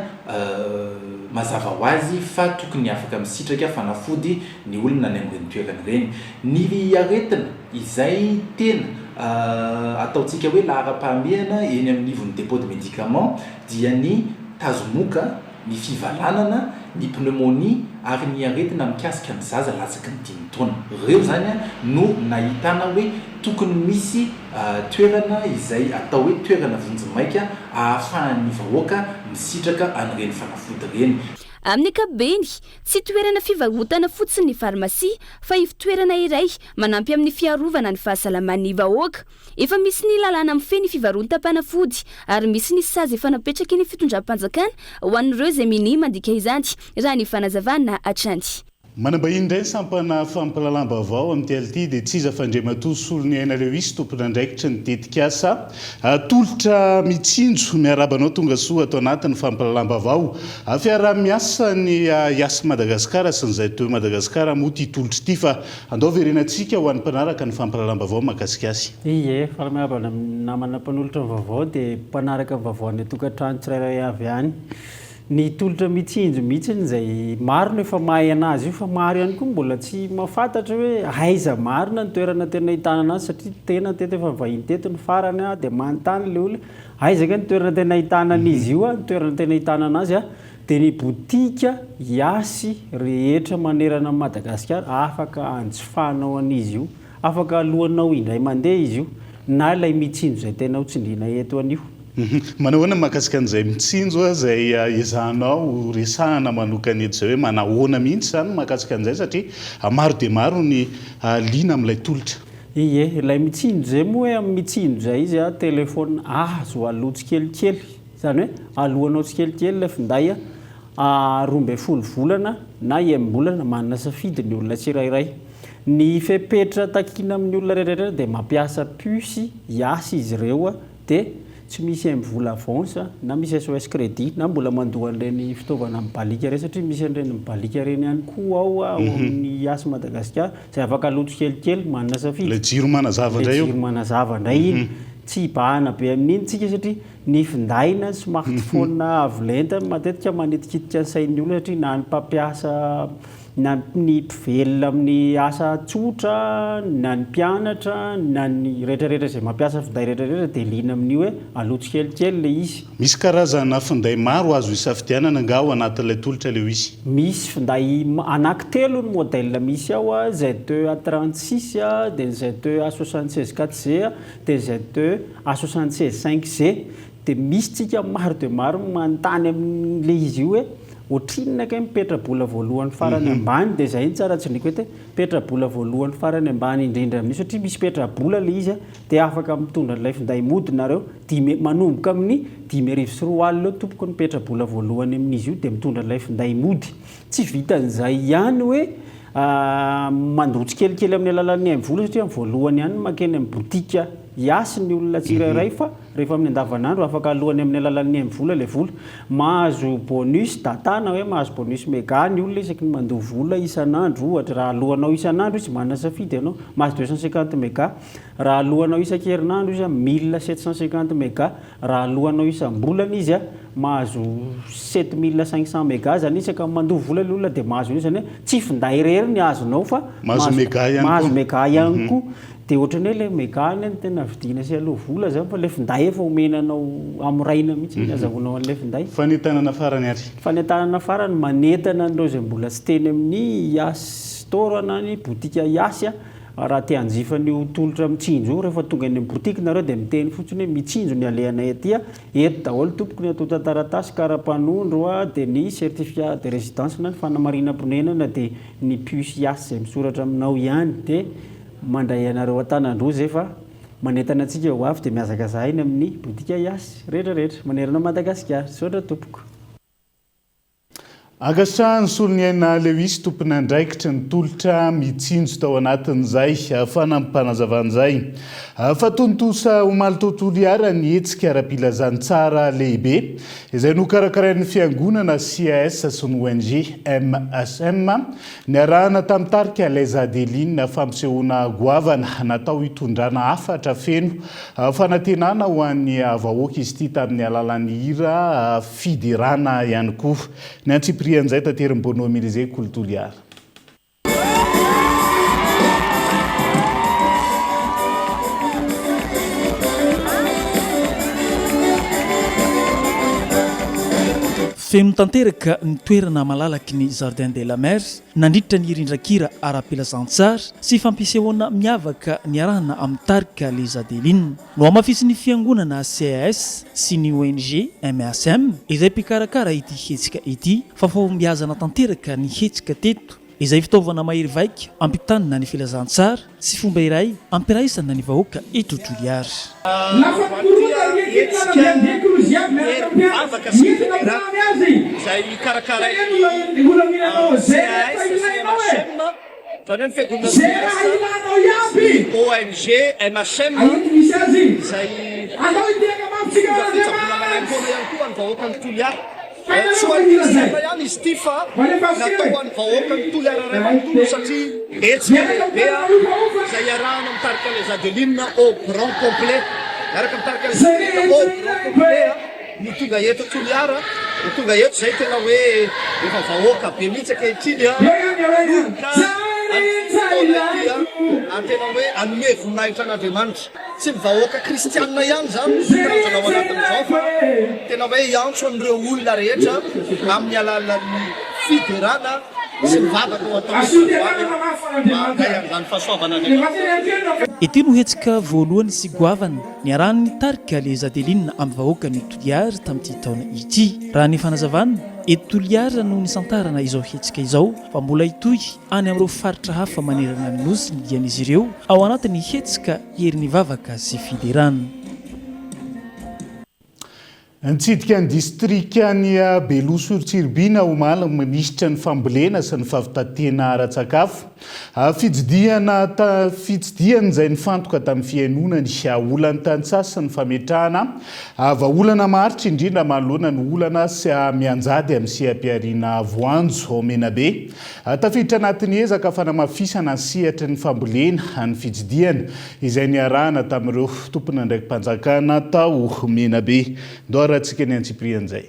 mazava ho azy fa tokony afaka misitraka fanafody ny olona any amin'ireny toerana ireny. Ny aretina izay tena ataontsika hoe lahara-pahamehana eny amin'ny nivon'ny dépôt de médicaments dia ny tazomoka, ny fivalanana, ny pneumonie ary ny aretina mikasika ny zaza latsaky ny 5 taona. Ireo zany no nahitana hoe tokony misy toerana izay atao hoe toerana vonjim-maika ahafahan'ny vahoaka misitraka an'ireny fanafody ireny. Amin'ny ankapobeny, tsy toerana fivarotana fotsiny ny pharmacie fa ivitoerana iray manampy amin'ny fiarovana ny fahasalaman'ny vahoaka. Efa misy ny lalàna mifehy ny fivarotam-panafody ary misy ny sazy efa napetraky ny fitondram-panjakana ho an'ireo izay minihy mandika izany raha ny fanazavana hatrany. manamba indray sampana fampalalam-bavao amin'ny TLT dia tsy iza fandrematoa solony ainareo isy tompona andraikitra ny tetikasa tolotra mitsinjo miarabanao tonga soa atao anatin'ny fampalalam-bavao fiara-miasa ny iasy Madagasikara sy ny zay teo Madagasikara moa ty tolotra ity fa andao verenantsika ho an'ny mpanaraka ny fampalalam-bavao makasikasy. Ie fa miarabana namana mpanolotra ny vavao dia mpanaraka ny vavao ny tokantrano tsirairay avy any. Ny tolotra mitsinjo mihitsy izay maro no efa mahay anazy io fa maro ihany koa mbola tsy mahafantatra hoe aiza marina ny toerana tena ahitana anazy satria tena teto efa vahiny teto ny farany dia manontany ilay olona aiza ka ny toerana tena ahitana an'izy io ny toerana tena ahitana anazy dia ny botika iasy rehetra manerana Madagasikara afaka anjifanao an'izy io, afaka alohanao indray mandeha izy io na ilay mitsinjo izay tena ho tsindriana eto anio. Manahoana mahakasika an'izay mitsinjo izay ezahanao resahana manokana eto izay hoe manahoana mihitsy izany mahakasika an'izay satria maro dia maro ny liana amin'ilay tolotra. Ie, ilay mitsinjo izay moa hoe amin'ny mitsinjo izay izy telefôna azo aloha tsikelikely, izany hoe alohanao tsikelikely ilay finday 12 volana na 1 bolana manana safidy ny olona tsirairay. Ny fepetra takiana amin'ny olona rehetrarehetra dia mampiasa puce iasy izy ireo dia tsy misy vola avance na misy SOS crédit na mbola mandoa an'ireny fitaovana mibalika ireny satria misy an'ireny mibalika ireny ihany koa ao amin'ny iasy Madagasikara izay afaka aloto kelikely manana safidy. Ilay jiro manazava indray io. Jiro manazava indray iny tsy hibahana be amin'iny tsika satria ny finday na smartphone avo lenta matetika manetikitika ny sain'ny olona satria na ny mpampiasa na ny mpivelona amin'ny asa tsotra na ny mpianatra na ny rehetrarehetra izay mampiasa finday rehetrarehetra dia liana amin'io hoe aloto kelikely ilay izy. Misy karazana finday maro azo isafidianana nga ao anatin'ilay tolotra ilay izy. Misy finday anankitelo ny modèle misy ao Z2 A36 dia Z2 A76 4G dia Z2 A76 5G dia misy tsika maro dia maro manontany amin'ilay izy io hoe ohatrinona kay mipetra-bola voalohany farany ambany dia izay tsara tsindrika hoe petra-bola voalohany farany ambany indrindra amin'io satria misy petra-bola ilay izy dia afaka mitondra ilay finday modinareo manomboka amin'ny 5,4 eo tompoko ny petra-bola voalohany amin'izy io dia mitondra ilay finday mody. Tsy vitan'izay ihany hoe mandotsy kelikely amin'ny alalan'ny vola satria amin'ny voalohany ihany makeny amin'ny botika iasy ny olona tsirairay fa rehefa amin'ny andavanandro afaka alohany amin'ny alalan'ny vola ilay vola. Mahazo bonus data na hoe mahazo bonus méga ny olona isaky ny mandoa vola isan'andro ohatra raha alohanao isan'andro izy manana safidy ianao mahazo 250 méga, raha alohanao isan-kerinandro izy 1750 méga, raha alohanao isam-bolana izy mahazo 7500 méga zany isaka mandoa vola ilay olona dia mahazo io izany hoe tsy finday irery ny azonao fa mahazo méga ihany koa. Dia ohatrany hoe ilay méga ny tena vidiana sy aloha vola zany fa ilay finday efa omenanao amiraina mihitsy ny azahoanao an'ilay finday. Fanentanana farany ary. Fanentanana farany manentana an'ireo izay mbola tsy teny amin'ny iasy store na ny botika iasy raha te hanjifa ny tolotra mitsinjo rehefa tonga any amin'ny botika nareo dia miteny fotsiny hoe mitsinjo ny alehana ety eto daholo tompoko ny atota taratasy kara-panondro dia ny certificat de résidence na ny fanamarinam-ponenana dia ny puce iasy izay misoratra aminao ihany dia mandray anareo an-tanandrozy efa manentana antsika ho avy dia miazaka zahiny amin'ny botika iasy rehetrarehetra manerana Madagasikara. Sotra tompoko. Agasahan'ny soloniaina Lewis tompony andraikitra ny tolotra mitsinjo tao anatin'izay fanampanazavaan'izay fa tontosa omaly tontolo iara ny hetsika ara-pilazantsara lehibe izay nokarakarain'ny fiangonana CAS sy ny ONG MSM ny arahana tamin'ny tarika Lez Adeline fampisehoana goavana natao hitondrana hafatra feno fanantenana ho an'ny vahoaka izy ity tamin'ny alalan'ny hira fiderana ihany koa. Ny antsiprian'izay tateriny Bono Mirizé Kolotoliara. Feno tanteraka ny toerana malalaky ny Jardin de la Mer nandritra ny rindrakira ara-pilazantsara sy fampisehoana miavaka ny arahana amin'ny tarika Lez Adeline no amafisy ny fiangonana CAS sy ny ONG MSM izay mpikarakara ity hetsika ity fa fombiazana tanteraka ny hetsika teto izay fitaovana mahery vaika ampitanina ny filazantsara sy fomba iray ampiraisana ny vahoaka eto Toliara. Zay karakara ONG MHM zay vahoaka ny Toliara ihany izy ty fa natao any vahoaka ny Toliara ray manontolo satria etsika lehibe zay iarahana mitarika les Adeline au grand complet miaraka mitarika les Adeline au grand complet no tonga eto Toliara no tonga eto zay tena hoe efa vahoaka be mihitsy ankehitriny antena hoe anome voninahitra an'Andriamanitra tsy mivahoaka kristianina ihany zany ranjanao anatin'izao fa tena hoe iantso an'ireo olona rehetra amin'ny alalan'ny fiderana sy mivavaka ao ataon'izany fahasoavana ity no hetsika voalohany sy goavana niarahany nitarika les Adeline amin'ny vahoaka ny Toliara tamin'ity taona ity. Raha ny fanazavana eto Toliara no nisantarana izao hetsika izao fa mbola itoy any amin'ireo faritra hafa manerana ny nosy ny dian'izy ireo ao anatin'ny hetsika herin'ny vavaka sy fiderana. Nitsidika ny distrika ny Beloha-sur-Tsirbina omaly misitra ny fambolena sy ny fahavitatena ara-tsakafo. Fitsidihana izay nifantoka tamin'ny fihainoana ny olana tantsasy sy ny fametrahana vahaolana maharitra indrindra manoloana ny olana sy mianjady amin'ny sehampiariana voanjo ao Menabe. Tafiditra anatin'ny ezaka fanamafisana ny sehatra ny fambolena ny fitsidihana izay niarahana tamin'ireo tompona ndraiky mpanjakana tao Menabe. Rahantsika ny Antsiprian'izay.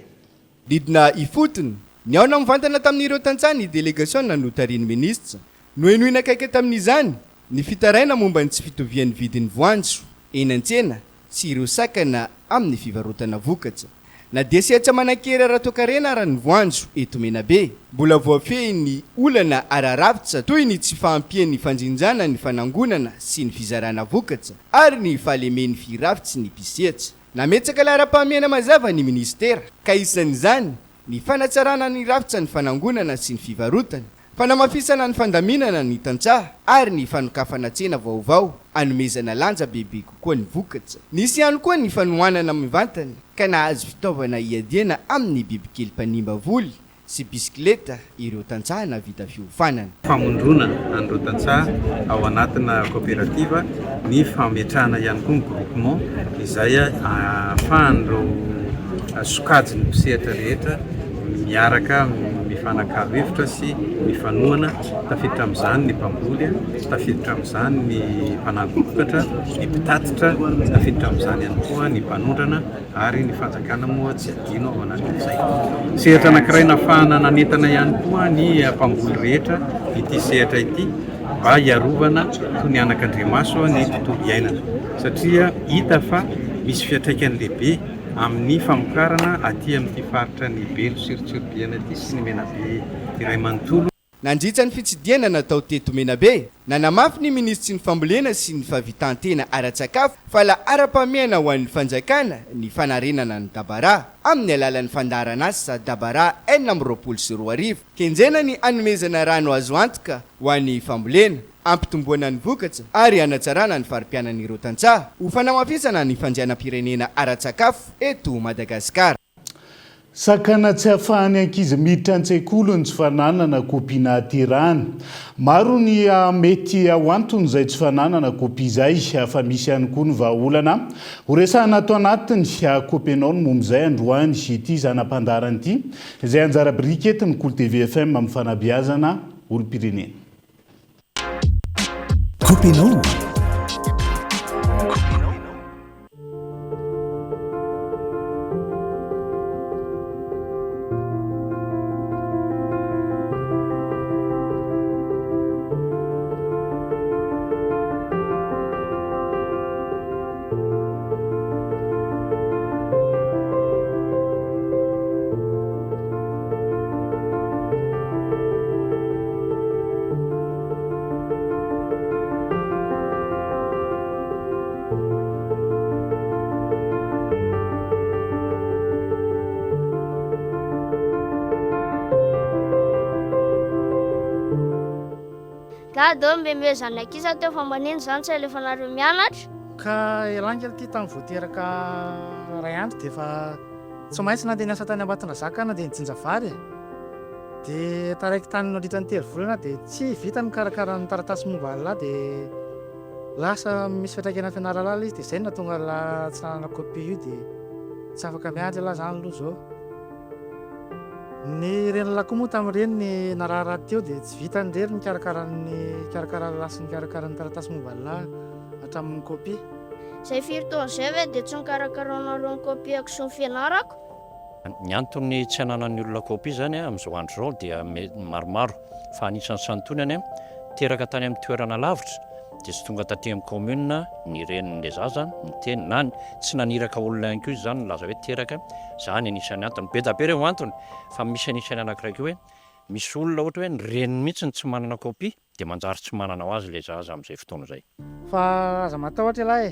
Didina ifotony ny aona mivantana tamin'ireo tantsaha ny délégation nanotariny ministre no enoina akaiky tamin'izany ny fitaraina momba ny tsy fitovian'ny vidin'ny voanjo eny an-tsena sy ireo sakana amin'ny fivarotana vokatra. Na dia sehatra manan-kery ara-toakarena ara ny voanjo eto Menabe mbola voafehin'ny olana araravitra toy ny tsy fahampian'ny fanjinjana ny fanangonana sy ny fizarana vokatra ary ny fahalemeny firafitsy ny pisehatra. Nametsaka lara-pahamiana mazava ny ministera ka isan'izany ny fanatsarana ny rafitra ny fanangonana sy ny fivarotana, fanamafisana ny fandaminana ny tantsaha ary ny fanokafana tsena vaovao anomezana lanja bebe kokoa ny vokatra. Nisy ihany koa ny fanohanana mivantana ka nahazo fitaovana iadiana amin'ny bibikely mpanimba voly sy bisikileta ireo tantsaha na vita fiofanana. Famondrona an'ireo tantsaha ao anatina kooperativa ny fametrahana ihany koa ny groupement izay ahafahan'ireo sokajy ny mpisehatra rehetra miaraka mifanakalo hevitra sy mifanohana. Tafiditra amin'izany ny mpamboly, tafiditra amin'izany ny mpanampy vokatra, ny mpitatitra, tafiditra amin'izany ihany koa ny mpanondrana ary ny fanjakana moa tsy adino ao anatin'izay. Sehatra anankiray nahafahana nanentana ihany koa ny mpamboly rehetra ity sehatra ity mba hiarovana toy ny anak'Andriamaso ny tontolo iainana satria hita fa misy fiantraikany lehibe amin'ny famokarana aty amin'ny faritra ny Beloha-sur-Tsirbina aty sy ny Menabe iray manontolo. Nandritra ny fitsidihana natao teto Menabe, nanamafy ny ministry ny fambolena sy ny fahavitantena ara-tsakafo fa la ara-pahamiana ho an'ny fanjakana ny fanarenana ny dabara amin'ny alalan'ny fandarana azy sa dabara 420 kenjena ny anomezana rano azo antoka ho an'ny fambolena ampitomboana ny vokatra ary anatsarana ny farim-pianan'ireo tantsaha ho fanamafisana ny fanjanam-pirenena ara-tsakafo eto Madagasikara. Sakana tsy ahafahany ankizy miditra an-tsekoly ny tsy fananana kopiana tirana. Maro ny mety ao antony izay tsy fananana kopi izay fa misy ihany koa ny vahaolana. Horesahana ato anatiny kopianao ny momba izay androany ity zanam-pandarana ity izay anjara biriky eto ny Kolo TV FM amin'ny fanabeazana olom-pirenena. Kopianao. dady meme zany akisa teo fa maneno zany tsy alefa nareo mianatra ka elangely ty tamin'ny voateraka ray andro dia efa tsy maintsy nandeha niasa tany ambatondrazaka nandeha nijinjavary dia taraiky tany nandritra ny telo volana dia tsy vita ny karakara ny taratasy momba lahy dia lasa misy fiatraikana fianaralala izy dia zay natonga la tsy nanana kopia io dia tsy afaka miandry lahy zany aloha zao ny reny lahy koa moa tamin'ireny ny naraharaha teo dia tsy vita ny rery ny karakara lasy ny karakara ny taratasy momba lahy hatramin'ny kopia zay firitaona zay ve dia tsy nikarakaranareo ny kopia ako sy ny fianarako ny antony tsy hananan'ny olona kopia zany amin'izao andro zao dia maromaro fa anisan'ny santonany teraka tany amin'ny toerana lavitra dia sy tonga taty amin'ny commune ny renin'le zaza miteny na tsy naniraka olona ihany koa izy zany laza hoe teraka zany anisan'ny antony be da be reo antony fa misy anisan'ny anankiray hoe misy olona ohatra hoe ny reniny mihitsy tsy manana kopia dia manjary tsy manana ho azy le zaza amin'izay fotoana zay fa aza matahotra lahy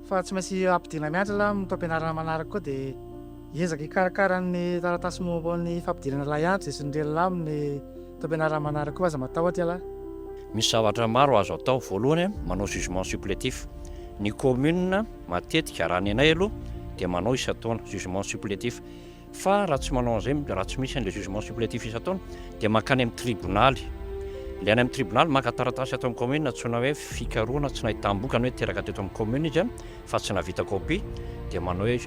fa tsy maintsy ampidina miandry lahy mitaom-pianarana manaraka koa dia ezaka hikarakara'ny taratasy momban'ny fampidirana lahy andry sy ny reny lahy amin'ny mitaom-pianarana manaraka koa aza matahotra lahy misy zavatra maro azo atao voalohany manao jugement supplétif ny commune matetika raha ny anay aloha dia manao isan-taona jugement supplétif fa raha tsy manao an'izay raha tsy misy an'ilay jugement supplétif isan-taona dia makany amin'ny tribonaly le any amin'ny tribonaly maka taratasy ato amin'ny commune tsona hoe fikaroana tsy nahitam-bokany hoe teraka teto amin'ny commune izy fa tsy navita copie dia manao hoe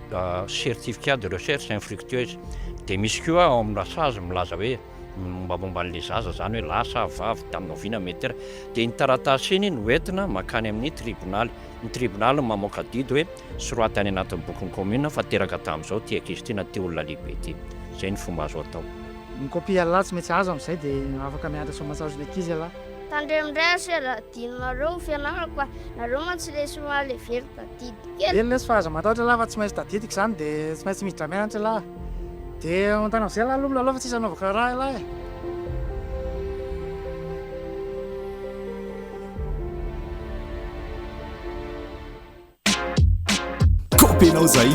certificat de recherche infructueuse dia misy koa ao amin'ny lasazy milaza hoe mombamomba n'le zaza zany hoe lasa vavy tamin'ny oviana metera dia ny taratasy iny noentina makany amin'ny tribonaly ny tribonaly mamoaka didy hoe soroaty any anatin'ny bokin'ny commune fa teraka tamin'izao ty ankizy ty na ty olona lehibe ty zay ny fomba azo atao ny kopia lahy tsy maintsy azo amin'izay dia afaka miandra soamatsaozy ankizy lahy tandremindray sera dinonareo fianarako fa nareo man tsy le somary le very tadidy kely lesy fa aza matahotra lahy fa tsy maintsy tadidiky zany dia tsy maintsy miditra mianatra lahy dia antana amin'izay lahy aloha milalao fa tsisy anaovaka raha lahy kopinao zay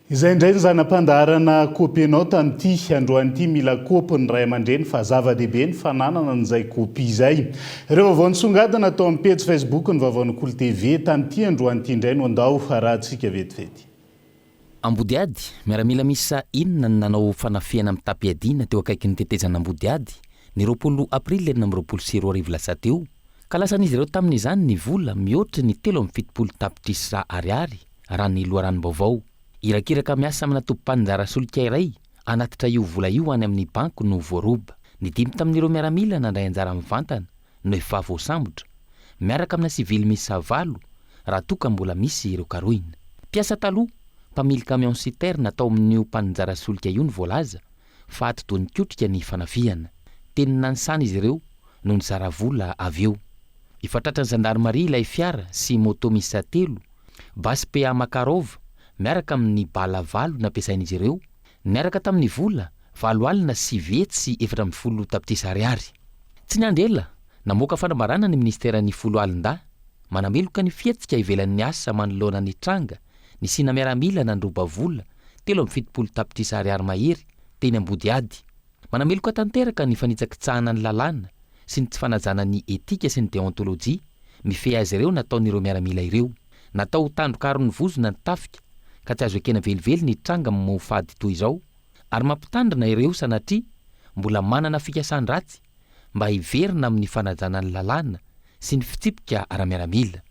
izay indray ny zanam-pandarana kopianao tamin'ity androanyity mila kopy ny ray aman-dreny fa zava-dehibe ny fananana n'izay kopia izay ireo vaovao nisongadina atao amin'ny page Facebook ny vaovao Kolo TV tamin'ity androanyity indray no andao rahantsika vetivety Ambodiady miaramila misa inona ny nanao fanafiana amin'ny tapiadina teo akaiky ny tetezana Ambodiady ny 20 aprily 2023 teo ka lasan'izy ireo tamin'izany ny vola mihoatra ny 770 tapitrisa ariary raha ny loharan'ny-baovao irakiraka miasa amina tompo-panjara solika iray anatitra io vola io any amin'ny banky no voaroba ny dimy tamin'ireo miaramila nandray anjara mivantana no efa voasambotra miaraka amina sivily misa 9 raha toka mbola misy ireo karoina mpiasa taloha mpamily camion citerne atao amin'io mpanjara solika io ny voalaza fa ato ny kotrika ny fanafiana teny nansana izy ireo no ny zara vola avy eo ifatratra ny gendarmerie ilay fiara sy moto misa 3 basy PA Makarov miaraka amin'ny bala 8 nampiasain'izy ireo niaraka tamin'ny vola 7 alina 9 sy 410 tapitrisa ariary tsy niandela namoaka fanambarana ny ministera ny 10 alin-da manameloka ny fietsika ivelan'ny asa manoloana ny tranga ny sina miaramila nandroba vola 770 tapitrisa ariary mahery teny Ambodiady manameloka tanteraka ny fanitsakitsahana ny lalàna sy ny tsy fanajana ny etika sy ny deontolojia mifehy azy ireo nataon'ireo miaramila ireo natao tandrokarony vozona ny tafika ka tsy azo ekena velively ny tranga mofady toy izao ary mampitandrina ireo sanatria mbola manana fikasan-dratsy mba hiverina amin'ny fanajana ny lalàna sy ny fitsipika ara-miaramila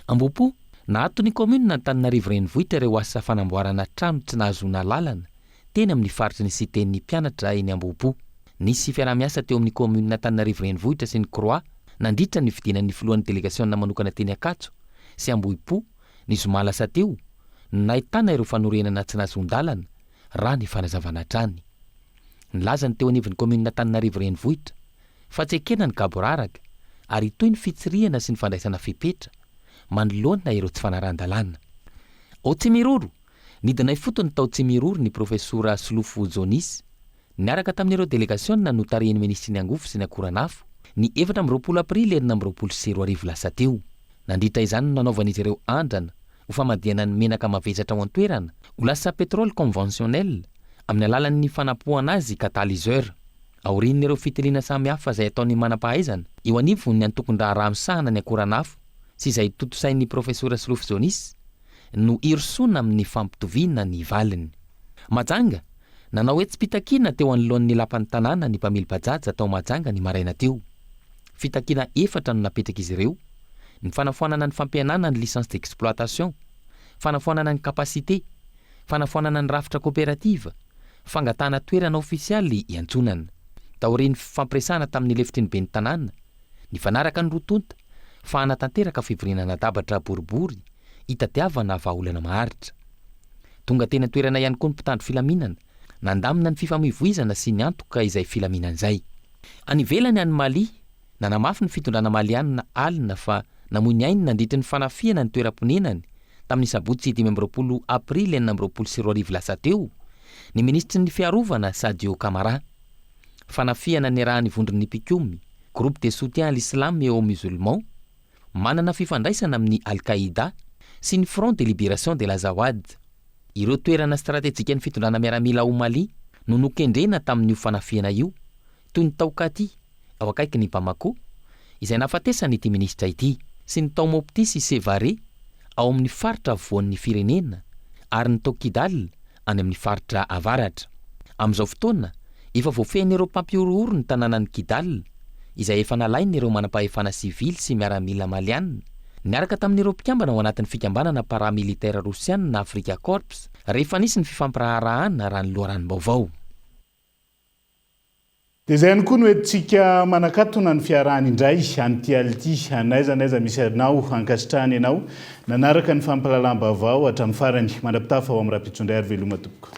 Ambopo na ato ny commune Antananarivo renivohitra ireo asa fanamboarana trano tsy nahazona lalana teny amin'ny faritry ny siten'ny mpianatra eny Ambopo nisy fiaramiasa teo amin'ny commune Antananarivo renivohitra sy ny Croix nandritra ny fidinan'ny filohan'ny délégation manokana teny Akatso sy Ambohipo ny zoma lasa teo nahitana ireo fanorenana tsy nahazon-dalana raha ny fanazavana trany nilaza ny teo anivon'ny commune Antananarivo renivohitra fa tsy ekena ny kaboraraka ary toy ny fitsiriana sy ny fandraisana fipetra manoloana ireo tsy fanaran-dalana ao Tsimiroro nidinay fotony tao Tsimiroro ny profesora Solofo Jonis niaraka tamin'ireo délégation notarihany ministry ny angofo sy ny akoranafo ny 20 aprily 2023 lasa teo nandritra izany nanaovan'izy ireo andrana ho famadiana ny menaka mavesatra ao an-toerana ho lasa pétrole conventionnel amin'ny alalan'ny fanapohana azy catalyseur aorin'ireo fitiliana samihafa izay ataony manam-pahaizana eo anivony antokon-draha ramisahana ny akoranafo sy izay totosain'ny profesora Slofzonis no irosoana amin'ny fampitoviana ny valiny. Majanga nanao hoe tsy pitakina teo anoloan'ny lapan'ny tanàna ny mpamily bajaja tao Majanga ny maraina teo. Fitakina 4 no napetraka izy ireo: ny fanafoanana ny fampianana ny licence d'exploitation, fanafoanana ny kapasité, fanafoanana ny rafitra kooperativa, fangatana toerana ofisialy iantsonana. Taorian'ny fampiresahana tamin'ny lefitry ny ben'ny tanàna, ny fanaraka ny rotonta, fanatanteraka fivorinana dabatra boribory, itadiavana vahaolana maharitra. Tonga tena toerana ihany koa ny mpitandro filaminana, nandamina ny fifamoivoizana sy ny antoka izay filaminan'izay. Any ivelany any Mali, nanamafy ny fitondrana malianina alina fa namoy ny ainy nandritry ny fanafiana ny toeram-ponenany tamin'ny sabotsy 20 aprily 2024 lasa teo ny ministry ny fiarovana Sadio Camara. Fanafiana ny raha nivondron'ny Pikomy, groupe de soutien à l'islam et aux musulmans, manana fifandraisana amin'ny Al-Qaïda sy ny Front de Libération de l'Azawad. Ireo toerana stratéjika ny fitondrana miaramila ao Mali no nokendrena tamin'io fanafiana io, toy ny Taokati ao akaiky ny Bamako izay nafatesany ity ministra ity, sy ny Taomopti sy Sevare ao amin'ny faritra voan'ny firenena, ary ny Tokidal any amin'ny faritra avaratra. Amin'izao fotoana efa voafehin'ireo mpampiorohoro ny tanànan'ny Kidal izay efa nalainy ireo manam-pahefana sivily sy miaramila maliana, niaraka tamin'ireo mpikambana ao anatin'ny fikambanana paramilitaire rosiana na Afrika Corps rehefa nisy ny fifampiraharahana raha ny loharanom-baovao. Dia izay ihany koa no entsika manakatona ny fiarahany indray an'ity ality anaiza misy anao ankasitrahany ianao nanaraka ny fampalalam-baovao hatramin'ny farany mandrapitafa ao amin'ny raha-pitsondray ary veloma tompoko.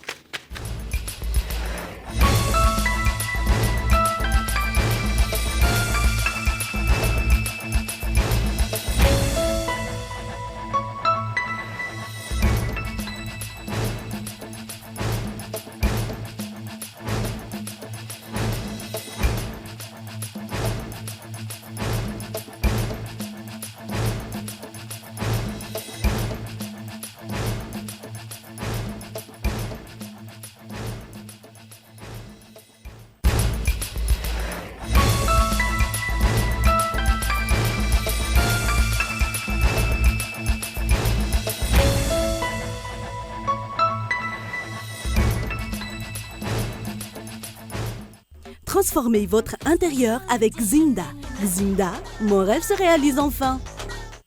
Transformez votre intérieur avec Zinda. Zinda, mon rêve se réalise enfin.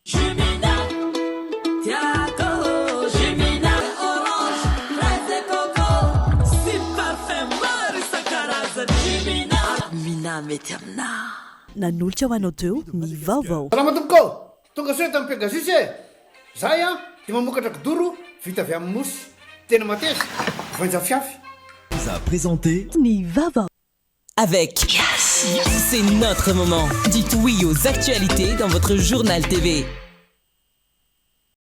Jumina, Tiago, Jumina, orange, fraise et coco, si parfum Marisa Caraza, Jumina, Mina Metiamna. Nanolotra ho anao teo ny vaovao. Salama tompoko, tonga soa tamin'ny Pegasus e. Zahay dia mamokatra kidoro vita avy amin'ny mosy. Tena mateza, voanja fiafy. Vous a présenté Ny vaovao. Avec Yes, c'est notre moment. Dites oui aux actualités dans votre journal TV.